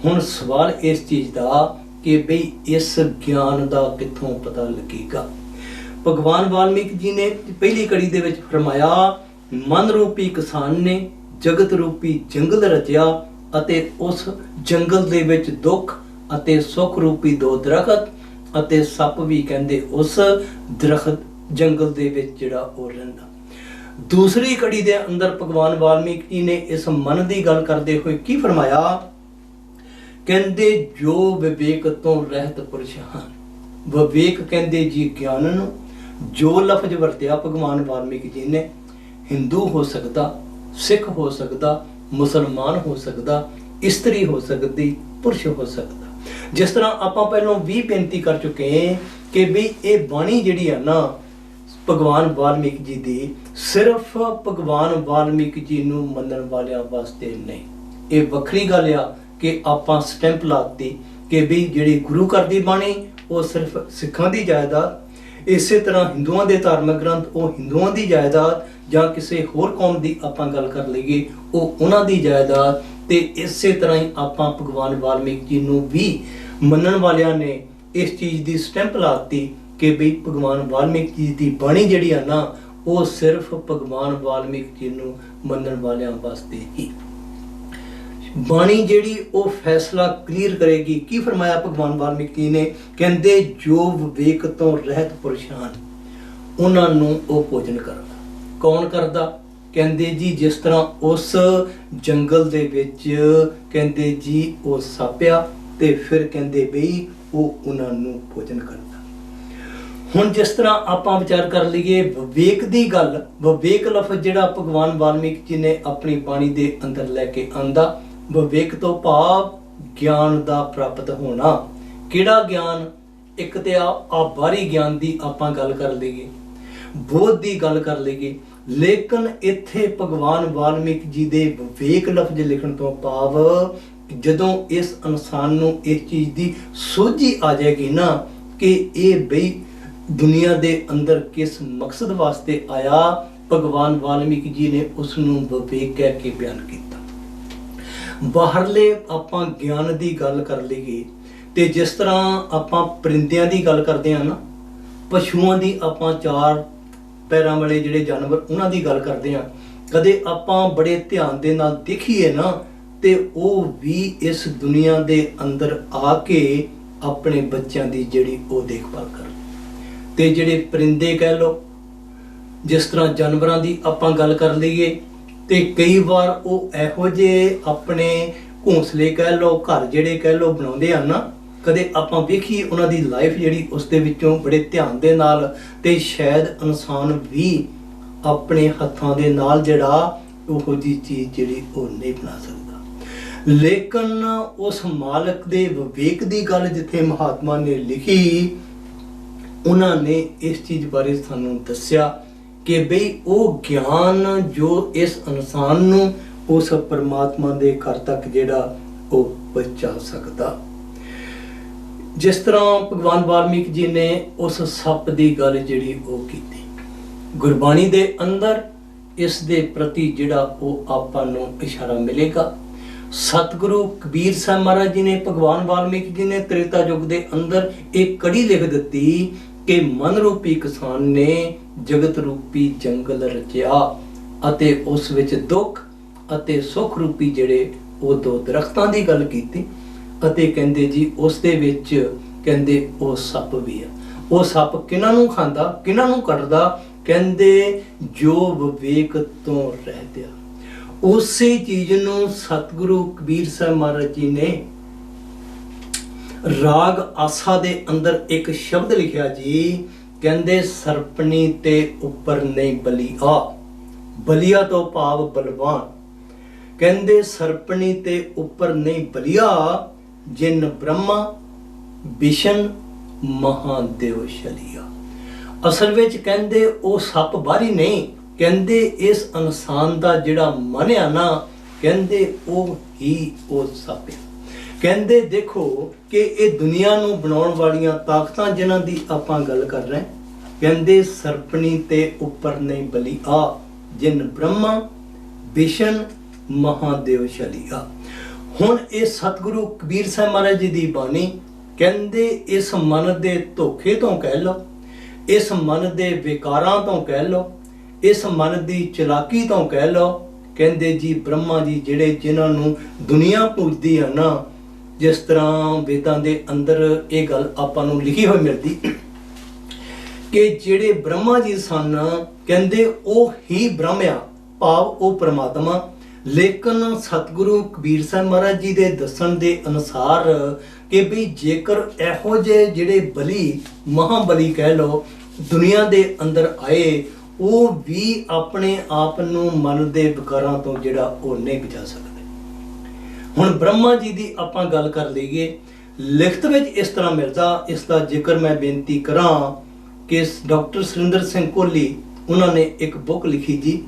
ਹੁਣ ਸਵਾਲ ਇਸ ਚੀਜ਼ ਦਾ ਕਿ ਬਈ ਇਸ ਗਿਆਨ ਦਾ ਕਿੱਥੋਂ ਪਤਾ ਲੱਗੇਗਾ? ਭਗਵਾਨ ਵਾਲਮੀਕ ਜੀ ਨੇ ਪਹਿਲੀ ਕੜੀ ਦੇ ਵਿੱਚ ਫਰਮਾਇਆ, ਮਨ ਰੂਪੀ ਕਿਸਾਨ ਨੇ ਜਗਤ ਰੂਪੀ ਜੰਗਲ ਰਚਿਆ ਅਤੇ ਉਸ ਜੰਗਲ ਦੇ ਵਿੱਚ ਦੁੱਖ ਅਤੇ ਸੁੱਖ ਰੂਪੀ ਦੋ ਦਰਖਤ ਅਤੇ ਸੱਪ ਵੀ ਕਹਿੰਦੇ ਉਸ ਦਰਖਤ ਜੰਗਲ ਦੇ ਵਿੱਚ ਜਿਹੜਾ ਉਹ ਰਹਿੰਦਾ। ਦੂਸਰੀ ਕੜੀ ਦੇ ਅੰਦਰ ਭਗਵਾਨ ਵਾਲਮੀਕ ਜੀ ਨੇ ਇਸ ਮਨ ਦੀ ਗੱਲ ਕਰਦੇ ਹੋਏ ਕੀ ਫਰਮਾਇਆ? ਕਹਿੰਦੇ ਜੋ ਵਿਵੇਕ ਤੋਂ ਰਹਿਤ ਪੁਰਸ਼ ਹਨ। ਵਿਵੇਕ ਕਹਿੰਦੇ ਜੀ ਗਿਆਨ ਨੂੰ। ਜੋ ਲਫ਼ਜ਼ ਵਰਤਿਆ ਭਗਵਾਨ ਵਾਲਮੀਕ ਜੀ ਨੇ, ਹਿੰਦੂ ਹੋ ਸਕਦਾ, ਸਿੱਖ ਹੋ ਸਕਦਾ, ਮੁਸਲਮਾਨ ਹੋ ਸਕਦਾ, ਇਸਤਰੀ ਹੋ ਸਕਦੀ, ਪੁਰਸ਼ ਹੋ ਸਕਦਾ। ਜਿਸ ਤਰ੍ਹਾਂ ਆਪਾਂ ਪਹਿਲਾਂ ਵੀ ਬੇਨਤੀ ਕਰ ਚੁੱਕੇ ਹਾਂ ਕਿ ਵੀ ਇਹ ਬਾਣੀ ਜਿਹੜੀ ਆ ਨਾ ਭਗਵਾਨ ਵਾਲਮੀਕ ਜੀ ਦੀ, ਸਿਰਫ ਭਗਵਾਨ ਵਾਲਮੀਕ ਜੀ ਨੂੰ ਮੰਨਣ ਵਾਲਿਆਂ ਵਾਸਤੇ ਨਹੀਂ। ਇਹ ਵੱਖਰੀ ਗੱਲ ਆ ਕਿ ਆਪਾਂ ਸਟੈਂਪ ਲਾਤੀ ਕਿ ਵੀ ਜਿਹੜੀ ਗੁਰੂ ਘਰ ਦੀ ਬਾਣੀ ਉਹ ਸਿਰਫ ਸਿੱਖਾਂ ਦੀ ਜਾਇਦਾਦ, ਇਸੇ ਤਰ੍ਹਾਂ ਹਿੰਦੂਆਂ ਦੇ ਧਾਰਮਿਕ ਗ੍ਰੰਥ ਉਹ ਹਿੰਦੂਆਂ ਦੀ ਜਾਇਦਾਦ, ਜਾਂ ਕਿਸੇ ਹੋਰ ਕੌਮ ਦੀ ਆਪਾਂ ਗੱਲ ਕਰ ਲਈਏ ਉਹ ਉਹਨਾਂ ਦੀ ਜਾਇਦਾਦ। ਤੇ ਇਸੇ ਤਰ੍ਹਾਂ ਹੀ ਆਪਾਂ ਭਗਵਾਨ ਵਾਲਮੀਕ ਜੀ ਨੂੰ ਵੀ ਮੰਨਣ ਵਾਲਿਆਂ ਨੇ ਇਸ ਚੀਜ਼ ਦੀ ਸਟੈਂਪ ਲਾਤੀ ਕਿ ਵੀ ਭਗਵਾਨ ਵਾਲਮੀਕ ਜੀ ਦੀ ਬਾਣੀ ਜਿਹੜੀ ਆ ਨਾ ਉਹ ਸਿਰਫ ਭਗਵਾਨ ਵਾਲਮੀਕ ਜੀ ਨੂੰ ਮੰਨਣ ਵਾਲਿਆਂ ਵਾਸਤੇ ਹੀ। ਬਾਣੀ ਜਿਹੜੀ ਉਹ ਫੈਸਲਾ ਕਲੀਅਰ ਕਰੇਗੀ। ਕੀ ਫਰਮਾਇਆ ਭਗਵਾਨ ਵਾਲਮੀਕੀ ਨੇ? ਕਹਿੰਦੇ ਜੋ ਵਿਵੇਕ ਤੋਂ ਰਹਿਤ ਪੁਰਸ਼ ਹਨ ਉਹਨਾਂ ਨੂੰ ਉਹ ਭੋਜਨ ਕਰਦਾ। ਕੌਣ ਕਰਦਾ? ਕਹਿੰਦੇ ਜੀ ਜਿਸ ਤਰ੍ਹਾਂ ਉਸ ਜੰਗਲ ਦੇ ਵਿੱਚ ਕਹਿੰਦੇ ਜੀ ਉਹ ਸਾਪਿਆ ਤੇ ਫਿਰ ਕਹਿੰਦੇ ਬਈ ਉਹ ਉਹਨਾਂ ਨੂੰ ਭੋਜਨ ਕਰਦਾ। ਹੁਣ ਜਿਸ ਤਰ੍ਹਾਂ ਆਪਾਂ ਵਿਚਾਰ ਕਰ ਲਈਏ ਵਿਵੇਕ ਦੀ ਗੱਲ, ਵਿਵੇਕ ਲਫ਼ਜ਼ ਜਿਹੜਾ ਭਗਵਾਨ ਵਾਲਮੀਕ ਜੀ ਨੇ ਆਪਣੀ ਬਾਣੀ ਦੇ ਅੰਦਰ ਲੈ ਕੇ ਆਂਦਾ, ਵਿਵੇਕ ਤੋਂ ਭਾਵ ਗਿਆਨ ਦਾ ਪ੍ਰਾਪਤ ਹੋਣਾ। ਕਿਹੜਾ ਗਿਆਨ? ਇੱਕ ਤੇ ਆ ਬਾਹਰੀ ਗਿਆਨ ਦੀ ਆਪਾਂ ਗੱਲ ਕਰ ਲਈਏ, ਬੋਧ ਦੀ ਗੱਲ ਕਰ ਲਈਏ, ਲੇਕਿਨ ਇੱਥੇ ਭਗਵਾਨ ਵਾਲਮੀਕ ਜੀ ਦੇ ਵਿਵੇਕ ਲਫ਼ਜ਼ ਲਿਖਣ ਤੋਂ ਭਾਵ ਜਦੋਂ ਇਸ ਇਨਸਾਨ ਨੂੰ ਇਸ ਚੀਜ਼ ਦੀ ਸੋਝੀ ਆ ਜਾਏਗੀ ਨਾ ਕਿ ਇਹ ਬਈ ਦੁਨੀਆ ਦੇ ਅੰਦਰ ਕਿਸ ਮਕਸਦ ਵਾਸਤੇ ਆਇਆ, ਭਗਵਾਨ ਵਾਲਮੀਕ ਜੀ ਨੇ ਉਸ ਨੂੰ ਵਿਵੇਕ ਕਹਿ ਕੇ ਬਿਆਨ ਕੀਤਾ। ਬਾਹਰਲੇ ਆਪਾਂ ਗਿਆਨ ਦੀ ਗੱਲ ਕਰ ਲਈਏ ਤੇ ਜਿਸ ਤਰ੍ਹਾਂ ਆਪਾਂ ਪਰਿੰਦਿਆਂ ਦੀ ਗੱਲ ਕਰਦੇ ਹਾਂ ਨਾ, ਪਸ਼ੂਆਂ ਦੀ ਆਪਾਂ ਚਾਰ ਪੈਰਾਂ ਵਾਲੇ ਜਿਹੜੇ ਜਾਨਵਰ ਉਹਨਾਂ ਦੀ ਗੱਲ ਕਰਦੇ ਹਾਂ, ਕਦੇ ਆਪਾਂ ਬੜੇ ਧਿਆਨ ਦੇ ਨਾਲ ਦੇਖੀਏ ਨਾ ਤੇ ਉਹ ਵੀ ਇਸ ਦੁਨੀਆ ਦੇ ਅੰਦਰ ਆ ਕੇ ਆਪਣੇ ਬੱਚਿਆਂ ਦੀ ਜਿਹੜੀ ਉਹ ਦੇਖਭਾਲ ਕਰਨ। ਤੇ ਜਿਹੜੇ ਪਰਿੰਦੇ ਕਹਿ ਲਓ, ਜਿਸ ਤਰ੍ਹਾਂ ਜਾਨਵਰਾਂ ਦੀ ਆਪਾਂ ਗੱਲ ਕਰ ਲਈਏ ਤੇ ਕਈ ਵਾਰ ਉਹ ਇਹੋ ਜਿਹੇ ਆਪਣੇ ਘੋਂਸਲੇ ਕਹਿ ਲਓ, ਘਰ ਜਿਹੜੇ ਕਹਿ ਲਓ ਬਣਾਉਂਦੇ ਆ ਨਾ, ਕਦੇ ਆਪਾਂ ਵੇਖੀ ਉਹਨਾਂ ਦੀ ਲਾਈਫ ਜਿਹੜੀ ਉਸ ਦੇ ਵਿੱਚੋਂ ਬੜੇ ਧਿਆਨ ਦੇ ਨਾਲ, ਤੇ ਸ਼ਾਇਦ ਇਨਸਾਨ ਵੀ ਆਪਣੇ ਹੱਥਾਂ ਦੇ ਨਾਲ ਜਿਹੜਾ ਉਹੋ ਜਿਹੀ ਚੀਜ਼ ਜਿਹੜੀ ਉਹ ਨਹੀਂ ਬਣਾ ਸਕਦਾ। ਲੇਕਿਨ ਉਸ ਮਾਲਕ ਦੇ ਵਿਵੇਕ ਦੀ ਗੱਲ ਜਿੱਥੇ ਮਹਾਤਮਾ ਨੇ ਲਿਖੀ, ਉਹਨਾਂ ਨੇ ਇਸ ਚੀਜ਼ ਬਾਰੇ ਸਾਨੂੰ ਦੱਸਿਆ ਕਿ ਬਈ ਉਹ ਗਿਆਨ ਜੋ ਇਸ ਇਨਸਾਨ ਨੂੰ ਉਸ ਪਰਮਾਤਮਾ ਦੇ ਘਰ ਤੱਕ ਜਿਹੜਾ ਉਹ ਪਹੁੰਚਾ ਸਕਦਾ। ਜਿਸ ਤਰ੍ਹਾਂ ਭਗਵਾਨ ਵਾਲਮੀਕ ਜੀ ਨੇ ਉਸ ਸੱਪ ਦੀ ਗੱਲ ਜਿਹੜੀ ਉਹ ਕੀਤੀ, ਗੁਰਬਾਣੀ ਦੇ ਅੰਦਰ ਇਸ ਦੇ ਪ੍ਰਤੀ ਜਿਹੜਾ ਉਹ ਆਪਾਂ ਨੂੰ ਇਸ਼ਾਰਾ ਮਿਲੇਗਾ। ਸਤਿਗੁਰੂ ਕਬੀਰ ਸਾਹਿਬ ਮਹਾਰਾਜ ਜੀ ਨੇ, ਭਗਵਾਨ ਵਾਲਮੀਕ ਜੀ ਨੇ ਤ੍ਰੇਤਾ ਯੁੱਗ ਦੇ ਅੰਦਰ ਇੱਕ ਕੜੀ ਲਿਖ ਦਿੱਤੀ ਕਿ ਮਨ ਰੂਪੀ ਕਿਸਾਨ ਨੇ ਜਗਤ ਰੂਪੀ ਜੰਗਲ ਰਚਿਆ ਅਤੇ ਉਸ ਵਿੱਚ ਦੁੱਖ ਅਤੇ ਸੁੱਖ ਰੂਪੀ ਜਿਹੜੇ ਉਹ ਦੋ ਦਰਖਤਾਂ ਦੀ ਗੱਲ ਕੀਤੀ ਅਤੇ ਕਹਿੰਦੇ ਜੀ ਉਸ ਦੇ ਵਿੱਚ ਕਹਿੰਦੇ ਉਹ ਸੱਪ ਵੀ ਆ। ਉਹ ਸੱਪ ਕਿਹਨਾਂ ਨੂੰ ਖਾਂਦਾ, ਕਿਹਨਾਂ ਨੂੰ ਕੱਟਦਾ? ਕਹਿੰਦੇ ਜੋ ਵਿਵੇਕ ਤੋਂ ਰਹਿਤ ਆ। ਉਸੇ ਚੀਜ਼ ਨੂੰ ਸਤਿਗੁਰੂ ਕਬੀਰ ਸਾਹਿਬ ਮਹਾਰਾਜ ਜੀ ਨੇ ਰਾਗ ਆਸਾ ਦੇ ਅੰਦਰ ਇੱਕ ਸ਼ਬਦ ਲਿਖਿਆ ਜੀ, ਕਹਿੰਦੇ ਸਰਪਣੀ ਤੇ ਉੱਪਰ ਨਹੀਂ ਬਲੀਆ। ਬਲੀਆ ਤੋਂ ਭਾਵ ਬਲਵਾਨ। ਕਹਿੰਦੇ ਸਰਪਣੀ ਤੇ ਉੱਪਰ ਨਹੀਂ ਬਲੀਆ, ਜਿਨ ਬ੍ਰਹਮਾ ਵਿਸ਼ਨ ਮਹਾਦੇਵ ਸ਼ਲੀਆ। ਅਸਲ ਵਿੱਚ ਕਹਿੰਦੇ ਉਹ ਸੱਪ ਬਾਹਰੀ ਨਹੀਂ, ਕਹਿੰਦੇ ਇਸ ਇਨਸਾਨ ਦਾ ਜਿਹੜਾ ਮਨ ਆ ਨਾ, ਕਹਿੰਦੇ ਉਹ ਹੀ ਉਹ ਸੱਪ। ਕਹਿੰਦੇ ਦੇਖੋ ਕਿ ਇਹ ਦੁਨੀਆ ਨੂੰ ਬਣਾਉਣ ਵਾਲੀਆਂ ਤਾਕਤਾਂ ਜਿਨ੍ਹਾਂ ਦੀ ਆਪਾਂ ਗੱਲ ਕਰ ਰਹੇ, ਕਹਿੰਦੇ ਸਰਪਣੀ ਤੇ ਉੱਪਰ ਨਹੀਂ ਬਲੀਆ, ਜਿਨ ਬ੍ਰਹਮਾ ਵਿਸ਼ਨ ਮਹਾਦੇਵ ਸ਼ਲੀਆ। ਹੁਣ ਇਹ ਸਤਿਗੁਰੂ ਕਬੀਰ ਸਾਹਿਬ ਮਹਾਰਾਜ ਜੀ ਦੀ ਬਾਣੀ ਕਹਿੰਦੇ ਇਸ ਮਨ ਦੇ ਧੋਖੇ ਤੋਂ ਕਹਿ ਲਓ, ਇਸ ਮਨ ਦੇ ਵਿਕਾਰਾਂ ਤੋਂ ਕਹਿ ਲਓ, ਇਸ ਮਨ ਦੀ ਚਲਾਕੀ ਤੋਂ ਕਹਿ ਲਓ, ਕਹਿੰਦੇ ਜੀ ਬ੍ਰਹਮਾ ਜੀ ਜਿਹੜੇ ਜਿਨ੍ਹਾਂ ਨੂੰ ਦੁਨੀਆ ਪੂਜਦੀ ਆ ਨਾ, ਜਿਸ ਤਰ੍ਹਾਂ ਵੇਦਾਂ ਦੇ ਅੰਦਰ ਇਹ ਗੱਲ ਆਪਾਂ ਨੂੰ ਲਿਖੀ ਹੋਈ ਮਿਲਦੀ ਕਿ ਜਿਹੜੇ ਬ੍ਰਹਮਾ ਜੀ ਸਨ, ਕਹਿੰਦੇ ਉਹ ਹੀ ਬ੍ਰਹਮ ਆ, ਭਾਵ ਉਹ ਪਰਮਾਤਮਾ। ਲੇਕਿਨ ਸਤਿਗੁਰੂ ਕਬੀਰ ਸਾਹਿਬ ਮਹਾਰਾਜ ਜੀ ਦੇ ਦੱਸਣ ਦੇ ਅਨੁਸਾਰ ਕਿ ਵੀ ਜੇਕਰ ਇਹੋ ਜਿਹੇ ਜਿਹੜੇ ਬਲੀ, ਮਹਾਬਲੀ ਕਹਿ ਲਓ, ਦੁਨੀਆ ਦੇ ਅੰਦਰ ਆਏ, ਉਹ ਵੀ ਆਪਣੇ ਆਪ ਨੂੰ ਮਨ ਦੇ ਵਿਕਾਰਾਂ ਤੋਂ ਜਿਹੜਾ ਉਹ ਨਹੀਂ ਬਚਾ ਸਕਦੇ। ਹੁਣ ਬ੍ਰਹਮਾ ਜੀ ਦੀ ਆਪਾਂ ਗੱਲ ਕਰ ਲਈਏ, ਲਿਖਤ ਵਿੱਚ ਇਸ ਤਰ੍ਹਾਂ ਮਿਲਦਾ, ਇਸ ਦਾ ਜ਼ਿਕਰ ਮੈਂ ਬੇਨਤੀ ਕਰਾਂ ਕਿ ਡਾਕਟਰ ਸੁਰਿੰਦਰ ਸਿੰਘ ਕੋਹਲੀ ਉਹਨਾਂ ਨੇ ਇੱਕ ਬੁੱਕ ਲਿਖੀ ਜੀ,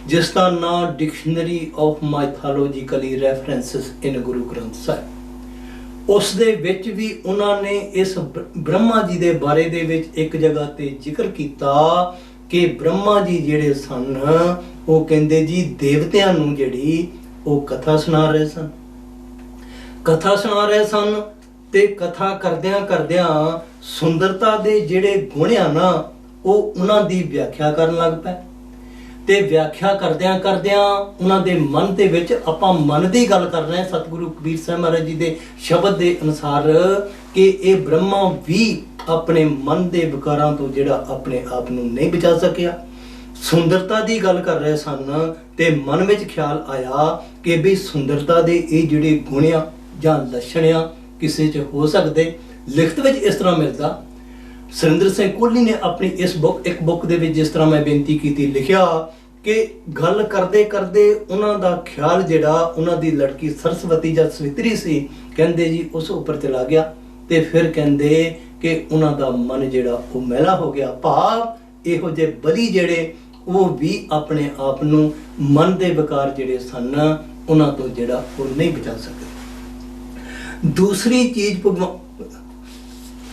ਜਿਸ ਦਾ ਨਾਮ ਡਿਕਸ਼ਨਰੀ ਆਫ ਮਾਈਥੋਲੋਜੀਕਲੀ ਰੈਫਰੈਂਸਸ ਇਨ ਗੁਰੂ ਗ੍ਰੰਥ ਸਾਹਿਬ। ਉਸ ਦੇ ਵਿੱਚ ਵੀ ਉਹਨਾਂ ਨੇ ਇਸ ਬ੍ਰਹਮਾ ਜੀ ਦੇ ਬਾਰੇ ਦੇ ਵਿੱਚ ਇੱਕ ਜਗ੍ਹਾ ਤੇ ਜ਼ਿਕਰ ਕੀਤਾ ਕਿ ਬ੍ਰਹਮਾ ਜੀ ਜਿਹੜੇ ਸਨ ਉਹ ਕਹਿੰਦੇ ਜੀ ਦੇਵਤਿਆਂ ਨੂੰ ਜਿਹੜੀ ਉਹ ਕਥਾ ਸੁਣਾ ਰਹੇ ਸਨ, ਕਥਾ ਸੁਣਾ ਰਹੇ ਸਨ ਤੇ ਕਥਾ ਕਰਦਿਆਂ ਕਰਦਿਆਂ ਸੁੰਦਰਤਾ ਦੇ ਜਿਹੜੇ ਗੁਣ ਆ ਨਾ ਉਹ ਉਹਨਾਂ ਦੀ ਵਿਆਖਿਆ ਕਰਨ ਲੱਗ ਪਏ ਤੇ ਵਿਆਖਿਆ ਕਰਦਿਆਂ ਕਰਦਿਆਂ ਉਹਨਾਂ ਦੇ ਮਨ ਦੇ ਵਿੱਚ ਆਪਾਂ ਮਨ ਦੀ ਗੱਲ ਕਰ ਰਹੇ ਹਾਂ। ਸਤਿਗੁਰੂ ਕਬੀਰ ਸਾਹਿਬ ਮਹਾਰਾਜ ਜੀ ਦੇ ਸ਼ਬਦ ਦੇ ਅਨੁਸਾਰ ਕਿ ਇਹ ਬ੍ਰਹਮਾ ਵੀ ਆਪਣੇ ਮਨ ਦੇ ਵਿਕਾਰਾਂ ਤੋਂ ਜਿਹੜਾ ਆਪਣੇ ਆਪ ਨੂੰ ਨਹੀਂ ਬਚਾ ਸਕਿਆ। ਸੁੰਦਰਤਾ ਦੀ ਗੱਲ ਕਰ ਰਹੇ ਸਨ ਤੇ ਮਨ ਵਿੱਚ ਖਿਆਲ ਆਇਆ ਕਿ ਵੀ ਸੁੰਦਰਤਾ ਦੇ ਇਹ ਜਿਹੜੇ ਗੁਣ ਆ ਜਾਂ ਲੱਛਣ ਆ ਕਿਸੇ 'ਚ ਹੋ ਸਕਦੇ। ਲਿਖਤ ਵਿੱਚ ਇਸ ਤਰ੍ਹਾਂ ਮਿਲਦਾ। ਸੁਰਿੰਦਰ ਸਿੰਘ ਕੋਹਲੀ ਨੇ ਆਪਣੀ ਇਸ ਇੱਕ ਬੁੱਕ ਦੇ ਵਿੱਚ ਜਿਸ ਤਰ੍ਹਾਂ ਮੈਂ ਬੇਨਤੀ ਕੀਤੀ ਲਿਖਿਆ ਕਿ ਗੱਲ ਕਰਦੇ ਕਰਦੇ ਉਹਨਾਂ ਦਾ ਖਿਆਲ ਜਿਹੜਾ ਉਹਨਾਂ ਦੀ ਲੜਕੀ ਸਰਸਵਤੀ ਜਾਂ ਸਵਿਤਰੀ ਸੀ, ਕਹਿੰਦੇ ਜੀ ਉਸ ਉੱਪਰ ਚਲਾ ਗਿਆ ਤੇ ਫਿਰ ਕਹਿੰਦੇ ਕਿ ਉਹਨਾਂ ਦਾ ਮਨ ਜਿਹੜਾ ਉਹ ਮੈਲਾ ਹੋ ਗਿਆ। ਭਾਵ ਇਹੋ ਜਿਹੇ ਬਲੀ ਜਿਹੜੇ ਉਹ ਵੀ ਆਪਣੇ ਆਪ ਨੂੰ ਮਨ ਦੇ ਵਿਕਾਰ ਜਿਹੜੇ ਸਨ ਉਹਨਾਂ ਤੋਂ ਜਿਹੜਾ ਉਹ ਨਹੀਂ ਬਚਾ ਸਕਦੇ।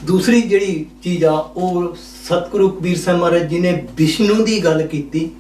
ਦੂਸਰੀ ਜਿਹੜੀ ਚੀਜ਼ ਆ ਉਹ ਸਤਿਗੁਰੂ ਕਬੀਰ ਸਾਹਿਬ ਮਹਾਰਾਜ ਜੀ ਨੇ ਵਿਸ਼ਨੂੰ ਦੀ ਗੱਲ ਕੀਤੀ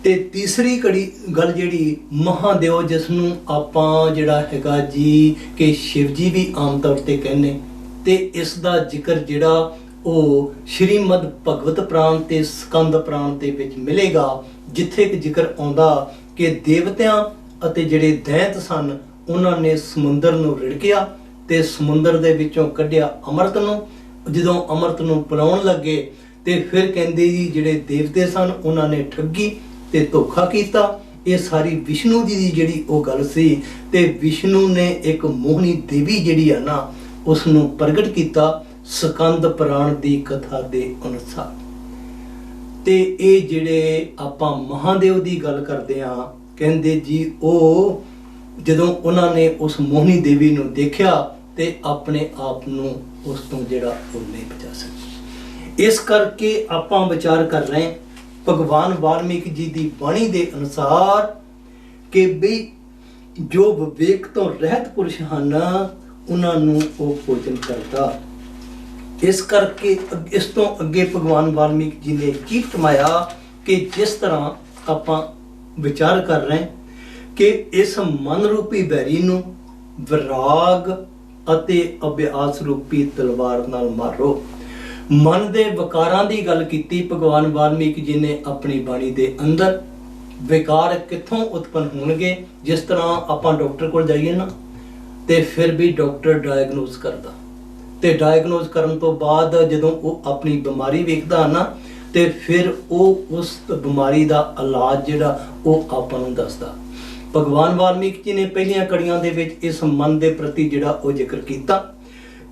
ਤੇ ਤੀਸਰੀ ਗੱਲ ਜਿਹੜੀ ਮਹਾਦੇਵ, ਜਿਸ ਨੂੰ ਆਪਾਂ ਜਿਹੜਾ ਹੈਗਾ ਜੀ ਕਿ ਸ਼ਿਵ ਜੀ ਵੀ ਆਮ ਤੌਰ ਤੇ ਕਹਿੰਦੇ, ਤੇ ਇਸ ਦਾ ਜ਼ਿਕਰ ਜਿਹੜਾ ਉਹ ਸ਼੍ਰੀਮਦ ਭਗਵਤ ਪ੍ਰਾਣ ਤੇ ਸਕੰਦ ਪ੍ਰਾਣ ਦੇ ਵਿੱਚ ਮਿਲੇਗਾ, ਜਿੱਥੇ ਕਿ ਜ਼ਿਕਰ ਆਉਂਦਾ ਕਿ ਦੇਵਤਿਆਂ ਅਤੇ ਜਿਹੜੇ ਦੈਂਤ ਸਨ ਉਹਨਾਂ ਨੇ ਸਮੁੰਦਰ ਨੂੰ ਰਿੜਕਿਆ ਤੇ ਸਮੁੰਦਰ ਦੇ ਵਿੱਚੋਂ ਕੱਢਿਆ ਅੰਮ੍ਰਿਤ ਨੂੰ। ਜਦੋਂ ਅੰਮ੍ਰਿਤ ਨੂੰ ਪਿਲਾਉਣ ਲੱਗੇ ਤੇ ਫਿਰ ਕਹਿੰਦੇ ਜੀ ਜਿਹੜੇ ਦੇਵਤੇ ਸਨ ਉਹਨਾਂ ਨੇ ਠੱਗੀ ਤੇ ਧੋਖਾ ਕੀਤਾ। ਇਹ ਸਾਰੀ ਵਿਸ਼ਨੂੰ ਜੀ ਦੀ ਜਿਹੜੀ ਉਹ ਗੱਲ ਸੀ ਤੇ ਵਿਸ਼ਨੂੰ ਨੇ ਇੱਕ ਮੋਹਣੀ ਦੇਵੀ ਜਿਹੜੀ ਆ ਨਾ ਉਸ ਨੂੰ ਪ੍ਰਗਟ ਕੀਤਾ ਸਕੰਦ ਪੁਰਾਣ ਦੀ ਕਥਾ ਦੇ ਅਨੁਸਾਰ। ਤੇ ਇਹ ਜਿਹੜੇ ਆਪਾਂ ਮਹਾਦੇਵ ਦੀ ਗੱਲ ਕਰਦੇ ਆ, ਕਹਿੰਦੇ ਜੀ ਉਹ ਜਦੋਂ ਉਹਨਾਂ ਨੇ ਉਸ ਮੋਹਣੀ ਦੇਵੀ ਨੂੰ ਦੇਖਿਆ ਤੇ ਆਪਣੇ ਆਪ ਨੂੰ ਉਸ ਤੋਂ ਜਿਹੜਾ ਉਹ ਨਹੀਂ ਬਚਾ ਸਕੇ। ਇਸ ਕਰਕੇ ਆਪਾਂ ਵਿਚਾਰ ਕਰ ਰਹੇ ਭਗਵਾਨ ਵਾਲਮੀਕ ਜੀ ਦੀ ਬਾਣੀ ਦੇ ਅਨੁਸਾਰ ਕਿ ਵੀ ਜੋ ਵਿਵੇਕ ਤੋਂ ਰਹਿਤ ਪੁਰਸ਼ ਹਨ ਉਹਨਾਂ ਨੂੰ ਉਹ ਭੋਜਨ ਕਰਦਾ। ਇਸ ਕਰਕੇ ਇਸ ਤੋਂ ਅੱਗੇ ਭਗਵਾਨ ਵਾਲਮੀਕ ਜੀ ਨੇ ਕੀ ਫਰਮਾਇਆ ਕਿ ਜਿਸ ਤਰ੍ਹਾਂ ਆਪਾਂ ਵਿਚਾਰ ਕਰ ਰਹੇ ਕਿ ਇਸ ਮਨ ਰੂਪੀ ਬੈਰੀ ਨੂੰ ਵਿਰਾਗ ਅਤੇ ਅਭਿਆਸ ਰੂਪੀ ਤਲਵਾਰ ਨਾਲ ਮਾਰੋ। ਮਨ ਦੇ ਵਿਕਾਰਾਂ ਦੀ ਗੱਲ ਕੀਤੀ ਭਗਵਾਨ ਵਾਲਮੀਕ ਜੀ ਨੇ ਆਪਣੀ ਬਾਣੀ ਦੇ ਅੰਦਰ। ਵਿਕਾਰ ਕਿੱਥੋਂ ਉਤਪੰਨ ਹੋਣਗੇ? ਜਿਸ ਤਰ੍ਹਾਂ ਆਪਾਂ ਡਾਕਟਰ ਕੋਲ ਜਾਈਏ ਨਾ ਤੇ ਫਿਰ ਵੀ ਡਾਕਟਰ ਡਾਇਗਨੋਸ ਕਰਦਾ ਤੇ ਡਾਇਗਨੋਸ ਕਰਨ ਤੋਂ ਬਾਅਦ ਜਦੋਂ ਉਹ ਆਪਣੀ ਬਿਮਾਰੀ ਵੇਖਦਾ ਨਾ ਤੇ ਫਿਰ ਉਹ ਉਸ ਬਿਮਾਰੀ ਦਾ ਇਲਾਜ ਜਿਹੜਾ ਉਹ ਆਪਾਂ ਨੂੰ ਦੱਸਦਾ। ਭਗਵਾਨ ਵਾਲਮੀਕ ਜੀ ਨੇ ਪਹਿਲੀਆਂ ਕੜੀਆਂ ਦੇ ਵਿੱਚ ਇਸ ਮਨ ਦੇ ਪ੍ਰਤੀ ਜਿਹੜਾ ਉਹ ਜ਼ਿਕਰ ਕੀਤਾ।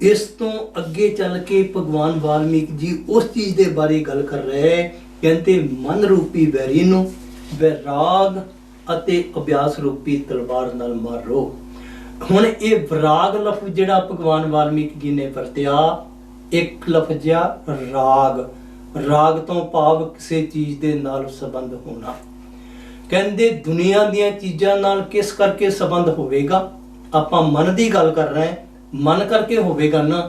ਇਸ ਤੋਂ ਅੱਗੇ ਚੱਲ ਕੇ ਭਗਵਾਨ ਵਾਲਮੀਕ ਜੀ ਉਸ ਚੀਜ਼ ਦੇ ਬਾਰੇ ਗੱਲ ਕਰ ਰਹੇ, ਕਹਿੰਦੇ ਮਨ ਰੂਪੀ ਵੈਰੀ ਨੂੰ ਵਿਰਾਗ ਅਤੇ ਅਭਿਆਸ ਰੂਪੀ ਤਲਵਾਰ ਨਾਲ ਮਾਰੋ। ਹੁਣ ਇਹ ਵਿਰਾਗ ਲਫ਼ਜ਼ ਜਿਹੜਾ ਭਗਵਾਨ ਵਾਲਮੀਕ ਜੀ ਨੇ ਵਰਤਿਆ, ਇੱਕ ਲਫ਼ਜ਼ ਆ ਰਾਗ। ਰਾਗ ਤੋਂ ਭਾਵ ਕਿਸੇ ਚੀਜ਼ ਦੇ ਨਾਲ ਸੰਬੰਧ ਹੋਣਾ। ਕਹਿੰਦੇ ਦੁਨੀਆ ਦੀਆਂ ਚੀਜ਼ਾਂ ਨਾਲ ਕਿਸ ਕਰਕੇ ਸੰਬੰਧ ਹੋਵੇਗਾ? ਆਪਾਂ ਮਨ ਦੀ ਗੱਲ ਕਰ ਰਹੇ ਹਾਂ, ਮਨ ਕਰਕੇ ਹੋਵੇਗਾ ਨਾ।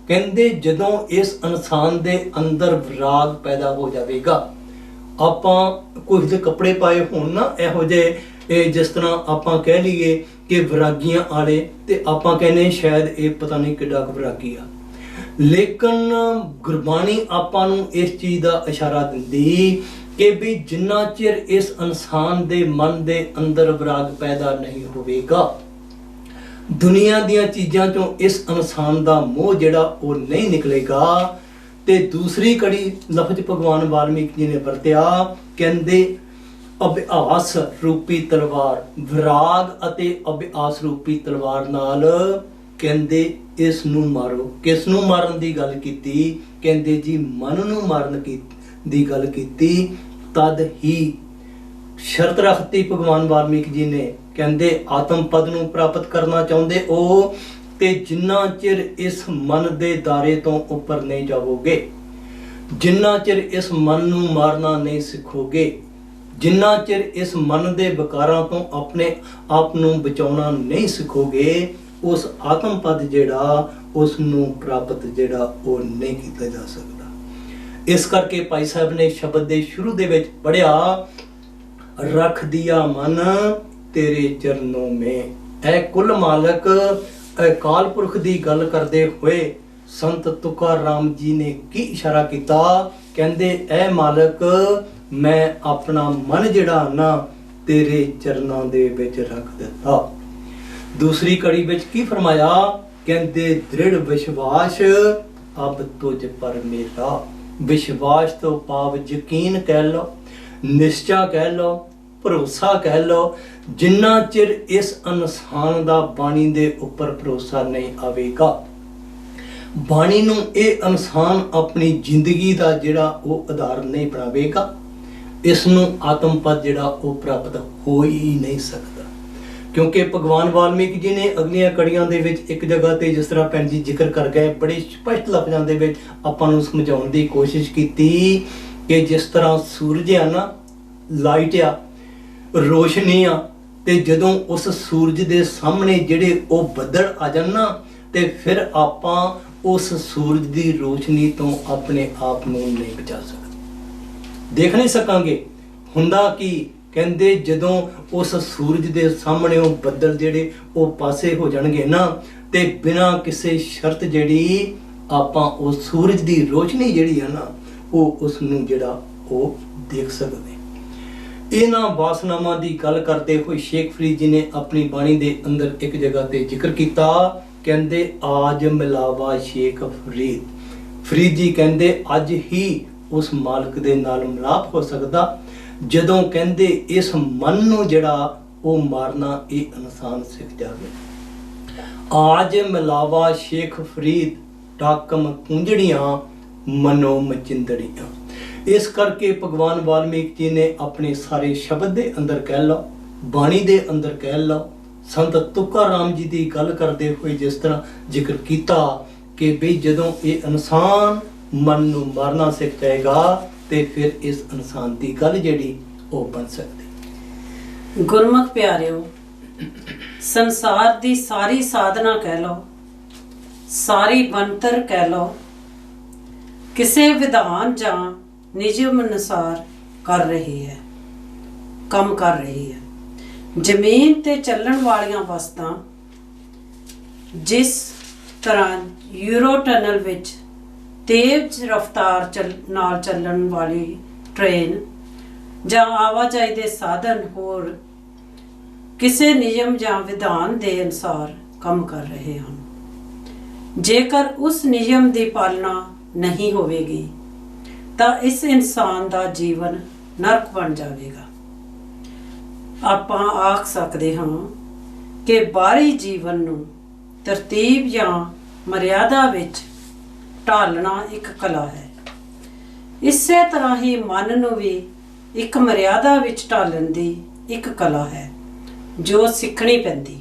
ਕਹਿੰਦੇ ਜਦੋਂ ਇਸ ਇਨਸਾਨ ਦੇ ਅੰਦਰ ਵਿਰਾਗ ਪੈਦਾ ਹੋ ਜਾਵੇਗਾ, ਆਪਾਂ ਕੁਝ ਦੇ ਕੱਪੜੇ ਪਾਏ ਹੋਣ ਨਾ ਇਹੋ ਜਿਹੇ, ਜਿਸ ਤਰ੍ਹਾਂ ਆਪਾਂ ਕਹਿ ਲਈਏ ਕਿ ਵਿਰਾਗੀਆਂ ਵਾਲੇ, ਤੇ ਆਪਾਂ ਕਹਿੰਦੇ ਸ਼ਾਇਦ ਇਹ ਪਤਾ ਨਹੀਂ ਕਿੱਡਾ ਕੁ ਵਿਰਾਗੀ ਆ। ਲੇਕਿਨ ਗੁਰਬਾਣੀ ਆਪਾਂ ਨੂੰ ਇਸ ਚੀਜ਼ ਦਾ ਇਸ਼ਾਰਾ ਦਿੰਦੀ ਕਿ ਵੀ ਜਿੰਨਾ ਚਿਰ ਇਸ ਇਨਸਾਨ ਦੇ ਮਨ ਦੇ ਅੰਦਰ ਵਿਰਾਗ ਪੈਦਾ ਨਹੀਂ ਹੋਵੇਗਾ, ਦੁਨੀਆ ਦੀਆਂ ਚੀਜ਼ਾਂ ਚੋਂ ਇਸ ਇਨਸਾਨ ਦਾ ਮੋਹ ਜਿਹੜਾ ਉਹ ਨਹੀਂ ਨਿਕਲੇਗਾ। ਤੇ ਦੂਸਰੀ ਕੜੀ ਲਫ਼ਜ਼ ਭਗਵਾਨ ਵਾਲਮੀਕ ਜੀ ਨੇ ਵਰਤਿਆ, ਕਹਿੰਦੇ ਅਭਿਆਸ ਰੂਪੀ ਤਲਵਾਰ। ਵਿਰਾਗ ਅਤੇ ਅਭਿਆਸ ਰੂਪੀ ਤਲਵਾਰ ਨਾਲ ਕਹਿੰਦੇ ਇਸ ਨੂੰ ਮਾਰੋ। ਕਿਸ ਨੂੰ ਮਾਰਨ ਦੀ ਗੱਲ ਕੀਤੀ? ਕਹਿੰਦੇ ਜੀ ਮਨ ਨੂੰ ਮਾਰਨ ਦੀ ਗੱਲ ਕੀਤੀ। ਤਦ ਹੀ ਸ਼ਰਤ ਰੱਖਤੀ ਭਗਵਾਨ ਵਾਲਮੀਕ ਜੀ ਨੇ, ਕਹਿੰਦੇ ਆਤਮ ਪਦ ਨੂੰ ਪ੍ਰਾਪਤ ਕਰਨਾ ਚਾਹੁੰਦੇ ਹੋ ਤੇ ਜਿੰਨਾ ਚਿਰ ਇਸ ਮਨ ਦੇ ਦਾਇਰੇ ਤੋਂ ਉੱਪਰ ਨਹੀਂ ਜਾਵੋਗੇ, ਜਿੰਨਾ ਚਿਰ ਇਸ ਮਨ ਨੂੰ ਮਾਰਨਾ ਨਹੀਂ ਸਿੱਖੋਗੇ, ਜਿੰਨਾ ਚਿਰ ਇਸ ਮਨ ਦੇ ਵਿਕਾਰਾਂ ਤੋਂ ਆਪਣੇ ਆਪ ਨੂੰ ਬਚਾਉਣਾ ਨਹੀਂ ਸਿੱਖੋਗੇ, ਉਸ ਆਤਮ ਪਦ ਜਿਹੜਾ ਉਸ ਨੂੰ ਪ੍ਰਾਪਤ ਜਿਹੜਾ ਉਹ ਨਹੀਂ ਕੀਤਾ ਜਾ ਸਕਦਾ। ਇਸ ਕਰਕੇ ਭਾਈ ਸਾਹਿਬ ਨੇ ਸ਼ਬਦ ਦੇ ਸ਼ੁਰੂ ਦੇ ਵਿੱਚ ਪੜਿਆ, ਰੱਖ ਦਿਆ ਮਨ ਤੇਰੇ ਚਰਨੋਂ ਮੇਂ। ਐ ਕੁੱਲ ਮਾਲਕ ਅਕਾਲ ਪੁਰਖ ਦੀ ਗੱਲ ਕਰਦੇ ਹੋਏ ਸੰਤ ਤੁਕਾਰ ਰਾਮ ਜੀ ਨੇ ਕੀ ਇਸ਼ਾਰਾ ਕੀਤਾ? ਕਹਿੰਦੇ ਐ ਮਾਲਕ ਮੈਂ ਆਪਣਾ ਮਨ ਜਿਹੜਾ ਨਾ ਤੇਰੇ ਚਰਨਾਂ ਦੇ ਵਿੱਚ ਰੱਖ ਦਿੱਤਾ। ਦੂਸਰੀ ਕੜੀ ਵਿੱਚ ਕੀ ਫਰਮਾਇਆ? ਕਹਿੰਦੇ ਦ੍ਰਿੜ ਵਿਸ਼ਵਾਸ ਅਬ ਤੁਝ ਪਰ ਮੇਰਾ। ਵਿਸ਼ਵਾਸ ਤੋਂ ਭਾਵ ਯਕੀਨ ਕਹਿ ਲਓ, ਨਿਸ਼ਚਾ ਕਹਿ ਲਓ, ਭਰੋਸਾ ਕਹਿ ਲਓ। ਜਿੰਨਾ ਚਿਰ ਇਸ ਇਨਸਾਨ ਦਾ ਬਾਣੀ ਦੇ ਉੱਪਰ ਭਰੋਸਾ ਨਹੀਂ ਆਵੇਗਾ, ਬਾਣੀ ਨੂੰ ਇਹ ਇਨਸਾਨ ਆਪਣੀ ਜ਼ਿੰਦਗੀ ਦਾ ਜਿਹੜਾ ਉਹ ਆਧਾਰ ਨਹੀਂ ਬਣਾਵੇਗਾ, ਇਸ ਨੂੰ ਆਤਮ ਪਦ ਜਿਹੜਾ ਉਹ ਪ੍ਰਾਪਤ ਹੋ ਹੀ ਨਹੀਂ ਸਕਦਾ। ਕਿਉਂਕਿ ਭਗਵਾਨ ਵਾਲਮੀਕ ਜੀ ਨੇ ਅਗਲੀਆਂ ਕੜੀਆਂ ਦੇ ਵਿੱਚ ਇੱਕ ਜਗ੍ਹਾ ਤੇ ਜਿਸ ਤਰ੍ਹਾਂ ਭੈਣ ਜੀ ਜ਼ਿਕਰ ਕਰ ਗਏ, ਬੜੇ ਸਪਸ਼ਟ ਲਫ਼ਜ਼ਾਂ ਦੇ ਵਿੱਚ ਆਪਾਂ ਨੂੰ ਸਮਝਾਉਣ ਦੀ ਕੋਸ਼ਿਸ਼ ਕੀਤੀ ਕਿ ਜਿਸ ਤਰ੍ਹਾਂ ਸੂਰਜ ਆ ਨਾ, ਲਾਈਟ ਆ, ਰੋਸ਼ਨੀ ਆ, ਤੇ ਜਦੋਂ ਉਸ ਸੂਰਜ ਦੇ ਸਾਹਮਣੇ ਜਿਹੜੇ ਉਹ ਬੱਦਲ ਆ ਜਾਣ ਨਾ, ਤੇ ਫਿਰ ਆਪਾਂ ਉਸ ਸੂਰਜ ਦੀ ਰੋਸ਼ਨੀ ਤੋਂ ਆਪਣੇ ਆਪ ਨੂੰ ਨਹੀਂ ਬਚਾ ਸਕਦੇ, ਦੇਖ ਨਹੀਂ ਸਕਾਂਗੇ। ਹੁੰਦਾ ਕੀ? ਕਹਿੰਦੇ ਜਦੋਂ ਉਸ ਸੂਰਜ ਦੇ ਸਾਹਮਣੇ ਉਹ ਬੱਦਲ ਜਿਹੜੇ ਉਹ ਪਾਸੇ ਹੋ ਜਾਣਗੇ ਨਾ, ਤੇ ਬਿਨਾਂ ਕਿਸੇ ਸ਼ਰਤ ਜਿਹੜੀ ਆਪਾਂ ਉਹ ਸੂਰਜ ਦੀ ਰੋਸ਼ਨੀ ਜਿਹੜੀ ਹੈ ਨਾ, ਉਹ ਉਸ ਨੂੰ ਜਿਹੜਾ ਉਹ ਦੇਖ ਸਕਦੇ। ਇਹਨਾਂ ਵਾਸਨਾਵਾਂ ਦੀ ਗੱਲ ਕਰਦੇ ਹੋਏ ਸ਼ੇਖ ਫਰੀਦ ਜੀ ਨੇ ਆਪਣੀ ਬਾਣੀ ਦੇ ਅੰਦਰ ਇੱਕ ਜਗ੍ਹਾ ਤੇ ਜ਼ਿਕਰ ਕੀਤਾ। ਕਹਿੰਦੇ ਆਜ ਮਿਲਾਵਾ ਸ਼ੇਖ ਫਰੀਦ। ਫਰੀਦ ਜੀ ਕਹਿੰਦੇ ਅੱਜ ਹੀ ਉਸ ਮਾਲਕ ਦੇ ਨਾਲ ਮਿਲਾਪ ਹੋ ਸਕਦਾ ਜਦੋਂ ਕਹਿੰਦੇ ਇਸ ਮਨ ਨੂੰ ਜਿਹੜਾ ਉਹ ਮਾਰਨਾ ਇਹ ਇਨਸਾਨ ਸਿੱਖ ਜਾਵੇ। ਆਜ ਮਿਲਾਵਾ ਸ਼ੇਖ ਫਰੀਦ ਟਾਕਮ ਕੁੰਜੜੀਆਂ ਮਨੋ ਮਚਿੰਦੜੀਆਂ। ਇਸ ਕਰਕੇ ਭਗਵਾਨ ਵਾਲਮੀਕ ਜੀ ਨੇ ਆਪਣੇ ਸਾਰੇ ਸ਼ਬਦ ਦੇ ਅੰਦਰ ਕਹਿ ਲਓ, ਬਾਣੀ ਦੇ ਅੰਦਰ ਕਹਿ ਲਓ, ਸੰਤ ਤੁਕਾਰ ਰਾਮ ਜੀ ਦੀ ਗੱਲ ਕਰਦੇ ਹੋਏ ਜਿਸ ਤਰ੍ਹਾਂ ਜ਼ਿਕਰ ਕੀਤਾ ਕਿ ਵੀ ਜਦੋਂ ਇਹ ਇਨਸਾਨ ਮਨ ਨੂੰ ਮਾਰਨਾ ਸਿੱਖ ਜਾਏਗਾ ਤੇ ਫਿਰ ਇਸ ਇਨਸਾਨ ਦੀ ਗੱਲ ਜਿਹੜੀ ਉਹ ਬਣ ਸਕਦੀ। ਗੁਰਮੁਖ ਪਿਆਰਿਓ, ਸੰਸਾਰ ਦੀ ਸਾਰੀ ਸਾਧਨਾ ਕਹਿ ਲਓ, ਸਾਰੀ ਬਣਤਰ ਕਹਿ ਲਓ, ਕਿਸੇ ਵਿਧਾਨ ਜਾਂ ਨਿਯਮ ਅਨੁਸਾਰ ਕਰ ਰਹੀ ਹੈ, ਕੰਮ ਕਰ ਰਹੀ ਹੈ। ਜ਼ਮੀਨ ਤੇ ਚੱਲਣ ਵਾਲੀਆਂ ਵਸਤਾਂ ਜਿਸ ਤਰ੍ਹਾਂ ਯੂਰੋ ਟਨਲ ਵਿੱਚ ਤੇਜ਼ ਰਫ਼ਤਾਰ ਨਾਲ ਚੱਲਣ ਵਾਲੀ ਟ੍ਰੇਨ ਜਾਂ ਆਵਾਜਾਈ ਦੇ ਸਾਧਨ ਹੋਰ ਕਿਸੇ ਨਿਯਮ ਜਾਂ ਵਿਧਾਨ ਦੇ ਅਨੁਸਾਰ ਕੰਮ ਕਰ ਰਹੇ ਹਨ। ਜੇਕਰ ਉਸ ਨਿਯਮ ਦੀ ਪਾਲਣਾ ਨਹੀਂ ਹੋਵੇਗੀ ਤਾਂ ਇਸ ਇਨਸਾਨ ਦਾ ਜੀਵਨ ਨਰਕ ਬਣ ਜਾਵੇਗਾ। ਆਪਾਂ ਆਖ ਸਕਦੇ ਹਾਂ ਕਿ ਬਾਹਰੀ ਜੀਵਨ ਨੂੰ ਤਰਤੀਬ ਜਾਂ ਮਰਿਆਦਾ ਵਿੱਚ ਢਾਲਣਾ ਇੱਕ ਕਲਾ ਹੈ। ਇਸੇ ਤਰ੍ਹਾਂ ਹੀ ਮਨ ਨੂੰ ਵੀ ਇੱਕ ਮਰਿਆਦਾ ਵਿੱਚ ਢਾਲਣ ਦੀ ਇੱਕ ਕਲਾ ਹੈ ਜੋ ਸਿੱਖਣੀ ਪੈਂਦੀ।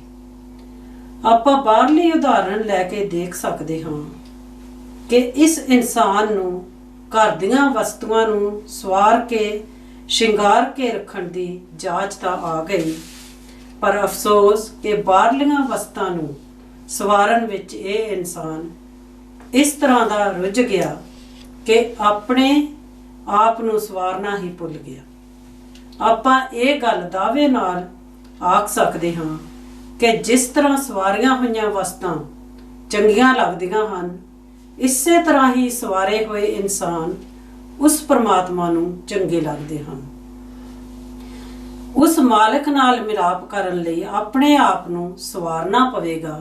ਆਪਾਂ ਬਾਹਰਲੀ ਉਦਾਹਰਣ ਲੈ ਕੇ ਦੇਖ ਸਕਦੇ ਹਾਂ ਕਿ ਇਸ ਇਨਸਾਨ ਨੂੰ ਘਰ ਦੀਆਂ ਵਸਤੂਆਂ ਨੂੰ ਸਵਾਰ ਕੇ ਸ਼ਿੰਗਾਰ ਕੇ ਰੱਖਣ ਦੀ ਜਾਚ ਤਾਂ ਆ ਗਈ, ਪਰ ਅਫਸੋਸ ਕਿ ਬਾਹਰਲੀਆਂ ਵਸਤਾਂ ਨੂੰ ਸਵਾਰਨ ਵਿੱਚ ਇਹ ਇਨਸਾਨ ਇਸ ਤਰ੍ਹਾਂ ਦਾ ਰੁੱਝ ਗਿਆ ਕਿ ਆਪਣੇ ਆਪ ਨੂੰ ਸਵਾਰਨਾ ਹੀ ਭੁੱਲ ਗਿਆ। ਆਪਾਂ ਇਹ ਗੱਲ ਦਾਅਵੇ ਨਾਲ ਆਖ ਸਕਦੇ ਹਾਂ ਕਿ ਜਿਸ ਤਰ੍ਹਾਂ ਸਵਾਰੀਆਂ ਹੋਈਆਂ ਵਸਤਾਂ ਚੰਗੀਆਂ ਲੱਗਦੀਆਂ ਹਨ, ਇਸੇ ਤਰ੍ਹਾਂ ਹੀ ਸਵਾਰੇ ਹੋਏ ਇਨਸਾਨ ਉਸ ਪਰਮਾਤਮਾ ਨੂੰ ਚੰਗੇ ਲੱਗਦੇ ਹਨ। ਉਸ ਮਾਲਕ ਨਾਲ ਮਿਲਾਪ ਕਰਨ ਲਈ ਆਪਣੇ ਆਪ ਨੂੰ ਸਵਾਰਨਾ ਪਵੇਗਾ।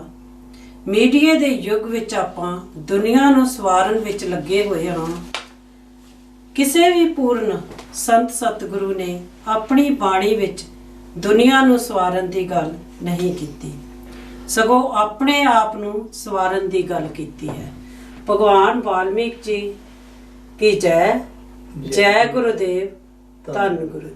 ਮੀਡੀਆ ਦੇ ਯੁੱਗ ਵਿੱਚ ਆਪਾਂ ਦੁਨੀਆ ਨੂੰ ਸਵਾਰਨ ਵਿੱਚ ਲੱਗੇ ਹੋਏ ਹਾਂ। ਕਿਸੇ ਵੀ ਪੂਰਨ ਸੰਤ ਸਤਿਗੁਰੂ ਨੇ ਆਪਣੀ ਬਾਣੀ ਵਿੱਚ ਦੁਨੀਆ ਨੂੰ ਸਵਾਰਨ ਦੀ ਗੱਲ ਨਹੀਂ ਕੀਤੀ, ਸਗੋਂ ਆਪਣੇ ਆਪ ਨੂੰ ਸਵਾਰਨ ਦੀ ਗੱਲ ਕੀਤੀ ਹੈ। ਭਗਵਾਨ ਵਾਲਮੀਕ ਜੀ ਕੀ ਜੈ। ਜੈ ਗੁਰੂਦੇਵ, ਧੰਨ ਗੁਰੂ।